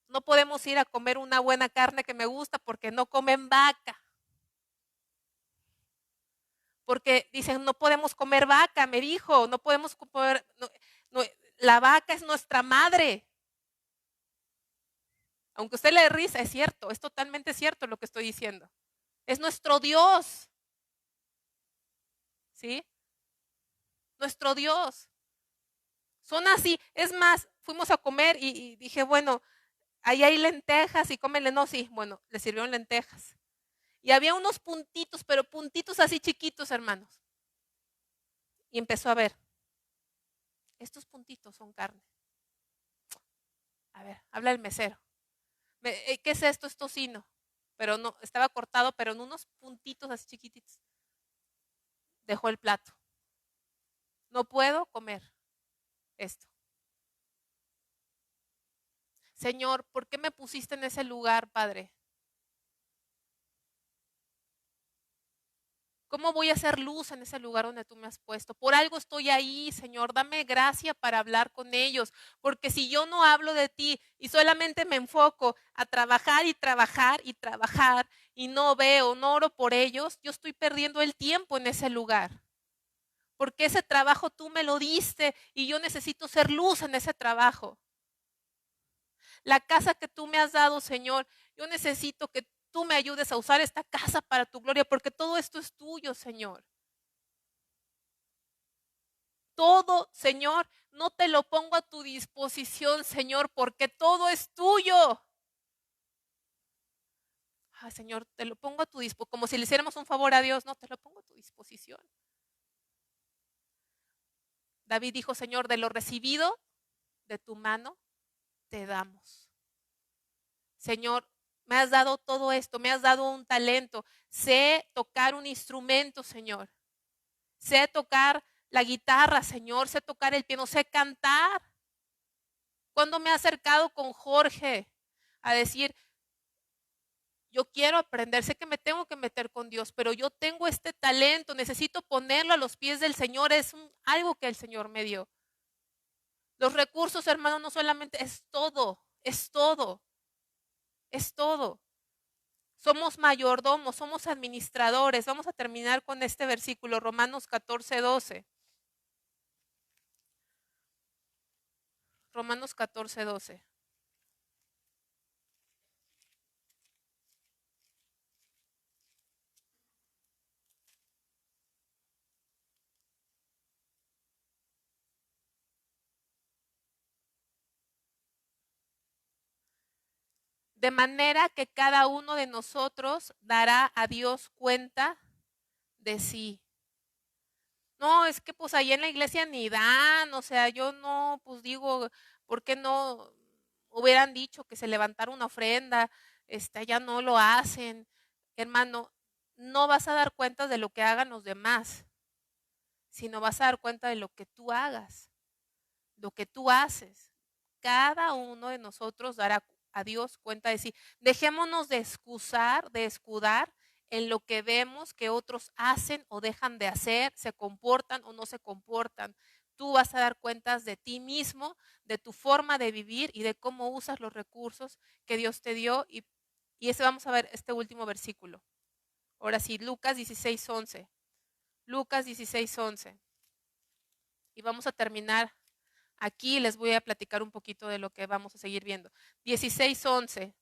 no podemos ir a comer una buena carne que me gusta porque no comen vaca. Porque dicen, no podemos comer vaca, me dijo, no podemos comer, no, la vaca es nuestra madre. Aunque usted le dé risa, es cierto, es totalmente cierto lo que estoy diciendo. Es nuestro Dios. ¿Sí? Nuestro Dios. Son así. Es más, fuimos a comer y dije, bueno, ahí hay lentejas y cómenle. No, sí, bueno, le sirvieron lentejas. Y había unos puntitos, pero puntitos así chiquitos, hermanos. Y empezó a ver, estos puntitos son carne. A ver, habla el mesero. ¿Qué es esto? Es tocino. Pero no, estaba cortado, pero en unos puntitos así chiquititos. Dejó el plato. No puedo comer esto. Señor, ¿por qué me pusiste en ese lugar, Padre? ¿Cómo voy a hacer luz en ese lugar donde tú me has puesto? Por algo estoy ahí, Señor. Dame gracia para hablar con ellos. Porque si yo no hablo de ti y solamente me enfoco a trabajar y trabajar y trabajar y no veo, no oro por ellos, yo estoy perdiendo el tiempo en ese lugar. Porque ese trabajo tú me lo diste y yo necesito ser luz en ese trabajo. La casa que tú me has dado, Señor, yo necesito que tú me ayudes a usar esta casa para tu gloria, porque todo esto es tuyo, Señor. Todo, Señor, no te lo pongo a tu disposición, Señor, porque todo es tuyo. Ah, Señor, te lo pongo a tu disposición, como si le hiciéramos un favor a Dios, no, te lo pongo a tu disposición. David dijo, Señor, de lo recibido de tu mano, te damos. Señor, me has dado todo esto, me has dado un talento. Sé tocar un instrumento, Señor. Sé tocar la guitarra, Señor. Sé tocar el piano, sé cantar. Cuando me he acercado con Jorge a decir, yo quiero aprender, sé que me tengo que meter con Dios, pero yo tengo este talento, necesito ponerlo a los pies del Señor, es algo que el Señor me dio. Los recursos, hermano, no solamente, es todo, es todo, es todo. Somos mayordomos, somos administradores. Vamos a terminar con este versículo, Romanos 14:12. Romanos 14:12. De manera que cada uno de nosotros dará a Dios cuenta de sí. No, es que pues ahí en la iglesia ni dan, o sea, yo no, pues digo, ¿por qué no hubieran dicho que se levantara una ofrenda? ya no lo hacen. Hermano, no vas a dar cuenta de lo que hagan los demás, sino vas a dar cuenta de lo que tú hagas, lo que tú haces. Cada uno de nosotros dará a Dios cuenta de sí. Dejémonos de escudar en lo que vemos que otros hacen o dejan de hacer, se comportan o no se comportan. Tú vas a dar cuentas de ti mismo, de tu forma de vivir y de cómo usas los recursos que Dios te dio. Y ese vamos a ver este último versículo. Ahora sí, Lucas 16:11. Lucas 16:11. Y vamos a terminar aquí. Les voy a platicar un poquito de lo que vamos a seguir viendo. 16:11.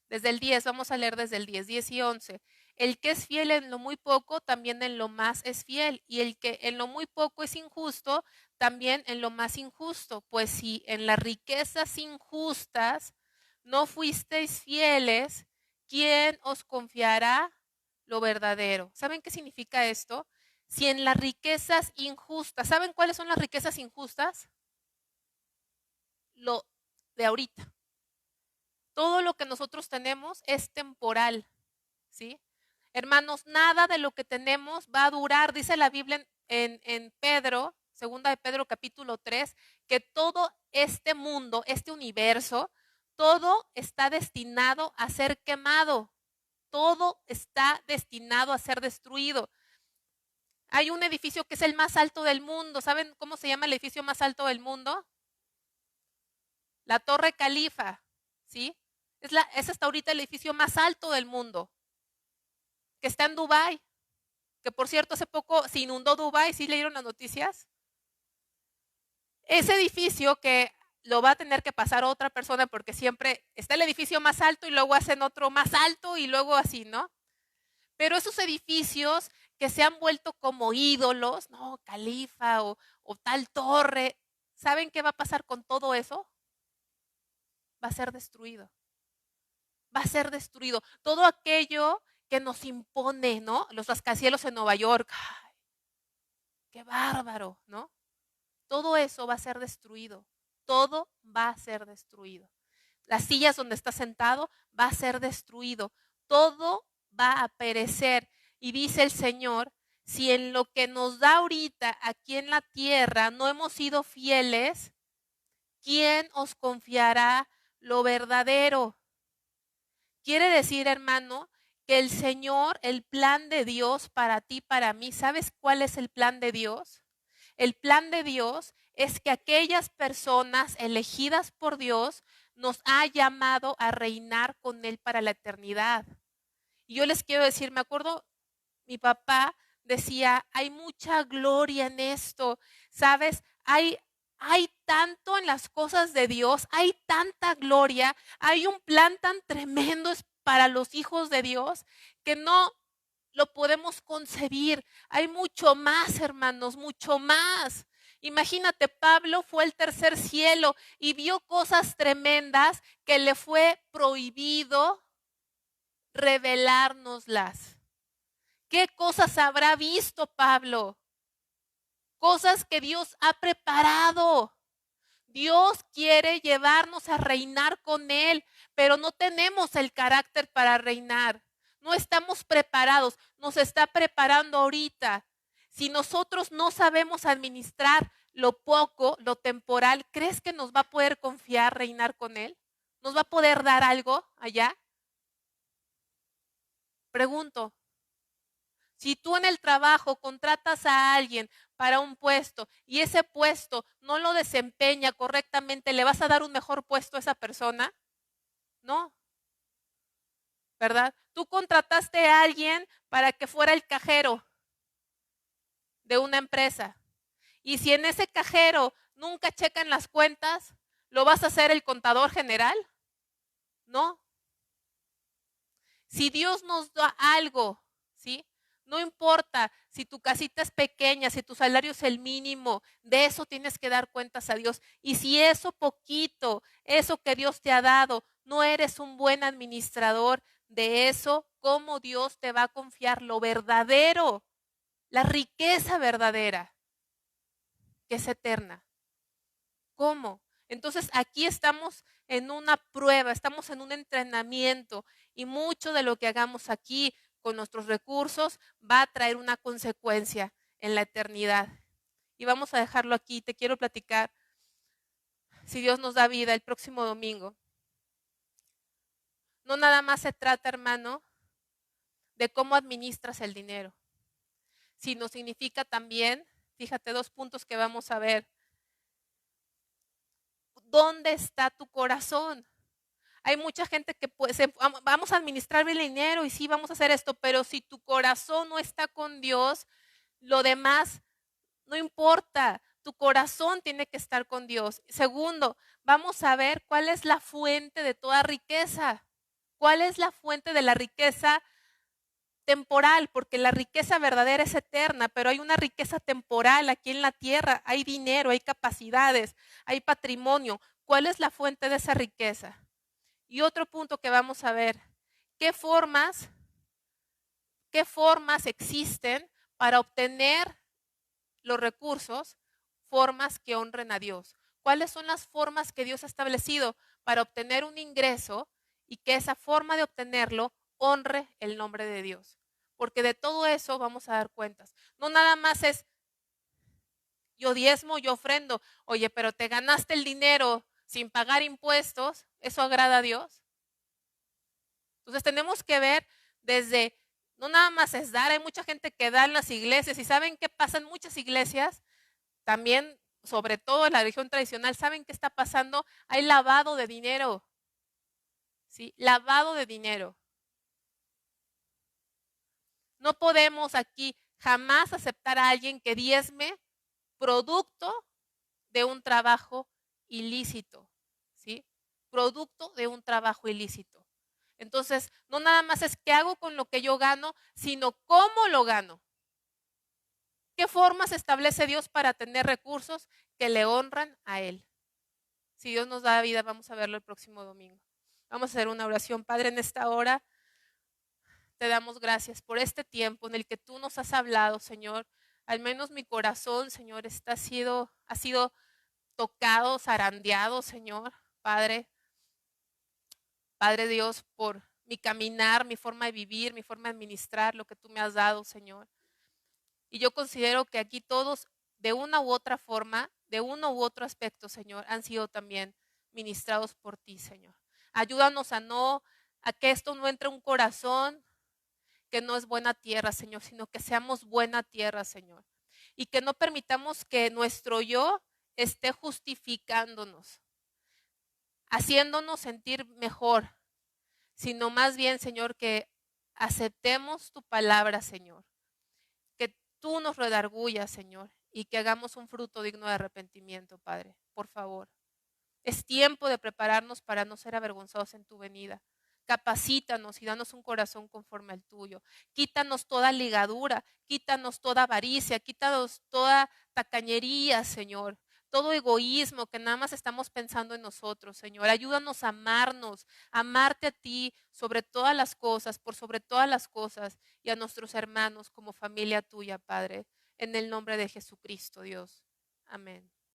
Desde el 10, vamos a leer desde el 10 y 11. El que es fiel en lo muy poco, también en lo más es fiel. Y el que en lo muy poco es injusto, también en lo más injusto. Pues si en las riquezas injustas no fuisteis fieles, ¿quién os confiará lo verdadero? ¿Saben qué significa esto? Si en las riquezas injustas, ¿saben cuáles son las riquezas injustas? Lo de ahorita. Todo lo que nosotros tenemos es temporal, ¿sí? Hermanos, nada de lo que tenemos va a durar. Dice la Biblia en Pedro, segunda de Pedro capítulo 3, que todo este mundo, este universo, todo está destinado a ser quemado. Todo está destinado a ser destruido. Hay un edificio que es el más alto del mundo. ¿Saben cómo se llama el edificio más alto del mundo? La Torre Califa, ¿sí? Es hasta ahorita el edificio más alto del mundo, que está en Dubái, que por cierto hace poco se inundó Dubái, ¿sí leyeron las noticias? Ese edificio que lo va a tener que pasar otra persona porque siempre está el edificio más alto y luego hacen otro más alto y luego así, ¿no? Pero esos edificios que se han vuelto como ídolos, ¿no? Califa o tal torre, ¿saben qué va a pasar con todo eso? Va a ser destruido. Va a ser destruido. Todo aquello que nos impone, ¿no? Los rascacielos en Nueva York. ¡Ay, qué bárbaro! ¿No? Todo eso va a ser destruido. Todo va a ser destruido. Las sillas donde está sentado va a ser destruido. Todo va a perecer. Y dice el Señor, si en lo que nos da ahorita aquí en la tierra no hemos sido fieles, ¿quién os confiará lo verdadero? Quiere decir, hermano, que el Señor, el plan de Dios para ti, para mí, ¿sabes cuál es el plan de Dios? El plan de Dios es que aquellas personas elegidas por Dios nos ha llamado a reinar con Él para la eternidad. Y yo les quiero decir, me acuerdo, mi papá decía, hay mucha gloria en esto, ¿sabes? Hay tanto en las cosas de Dios, hay tanta gloria, hay un plan tan tremendo para los hijos de Dios que no lo podemos concebir. Hay mucho más, hermanos, mucho más. Imagínate, Pablo fue al tercer cielo y vio cosas tremendas que le fue prohibido revelárnoslas. ¿Qué cosas habrá visto Pablo? Cosas que Dios ha preparado. Dios quiere llevarnos a reinar con Él, pero no tenemos el carácter para reinar. No estamos preparados, nos está preparando ahorita. Si nosotros no sabemos administrar lo poco, lo temporal, ¿crees que nos va a poder confiar reinar con Él? ¿Nos va a poder dar algo allá? Pregunto. Si tú en el trabajo contratas a alguien para un puesto y ese puesto no lo desempeña correctamente, ¿le vas a dar un mejor puesto a esa persona? No, ¿verdad? Tú contrataste a alguien para que fuera el cajero de una empresa y si en ese cajero nunca checan las cuentas, ¿lo vas a hacer el contador general? No. Si Dios nos da algo, ¿sí? No importa si tu casita es pequeña, si tu salario es el mínimo, de eso tienes que dar cuentas a Dios. Y si eso poquito, eso que Dios te ha dado, no eres un buen administrador de eso, ¿cómo Dios te va a confiar lo verdadero? la riqueza verdadera, que es eterna. ¿Cómo? Entonces aquí estamos en una prueba, estamos en un entrenamiento y mucho de lo que hagamos aquí con nuestros recursos va a traer una consecuencia en la eternidad. Y vamos a dejarlo aquí. Te quiero platicar, si Dios nos da vida, el próximo domingo. No nada más se trata, hermano, de cómo administras el dinero, sino significa también, fíjate, 2 puntos que vamos a ver. ¿Dónde está tu corazón? Hay mucha gente que vamos a administrar bien el dinero y sí, vamos a hacer esto, pero si tu corazón no está con Dios, lo demás no importa. Tu corazón tiene que estar con Dios. Segundo, vamos a ver cuál es la fuente de toda riqueza. ¿Cuál es la fuente de la riqueza temporal? Porque la riqueza verdadera es eterna, pero hay una riqueza temporal aquí en la tierra. Hay dinero, hay capacidades, hay patrimonio. ¿Cuál es la fuente de esa riqueza? Y otro punto que vamos a ver, ¿qué formas existen para obtener los recursos? Formas que honren a Dios. ¿Cuáles son las formas que Dios ha establecido para obtener un ingreso y que esa forma de obtenerlo honre el nombre de Dios? Porque de todo eso vamos a dar cuentas. No nada más es yo diezmo, yo ofrendo. Oye, pero te ganaste el dinero sin pagar impuestos, ¿eso agrada a Dios? Entonces tenemos que ver desde, no nada más es dar, hay mucha gente que da en las iglesias y ¿saben qué pasa en muchas iglesias? También, sobre todo en la religión tradicional, ¿saben qué está pasando? Hay lavado de dinero, ¿sí? Lavado de dinero. No podemos aquí jamás aceptar a alguien que diezme producto de un trabajo ilícito, ¿sí? Producto de un trabajo ilícito. Entonces, no nada más es qué hago con lo que yo gano, sino cómo lo gano. ¿Qué formas establece Dios para tener recursos que le honran a Él? Si Dios nos da vida, vamos a verlo el próximo domingo. Vamos a hacer una oración. Padre, en esta hora te damos gracias por este tiempo en el que tú nos has hablado, Señor. Al menos mi corazón, Señor, ha sido tocado, zarandeado, Señor, Padre. Padre Dios, por mi caminar, mi forma de vivir, mi forma de administrar lo que tú me has dado, Señor. Y yo considero que aquí todos, de una u otra forma, de uno u otro aspecto, Señor, han sido también ministrados por ti, Señor. Ayúdanos a que esto no entre en un corazón que no es buena tierra, Señor, sino que seamos buena tierra, Señor. Y que no permitamos que nuestro yo esté justificándonos, haciéndonos sentir mejor, sino más bien, Señor, que aceptemos tu palabra, Señor. Que tú nos redargullas, Señor, y que hagamos un fruto digno de arrepentimiento, Padre, por favor. Es tiempo de prepararnos para no ser avergonzados en tu venida. Capacítanos y danos un corazón conforme al tuyo. Quítanos toda ligadura, quítanos toda avaricia, quítanos toda tacañería, Señor. Todo egoísmo que nada más estamos pensando en nosotros, Señor. Ayúdanos a amarnos, a amarte a ti sobre todas las cosas, por sobre todas las cosas, y a nuestros hermanos como familia tuya, Padre. En el nombre de Jesucristo, Dios. Amén.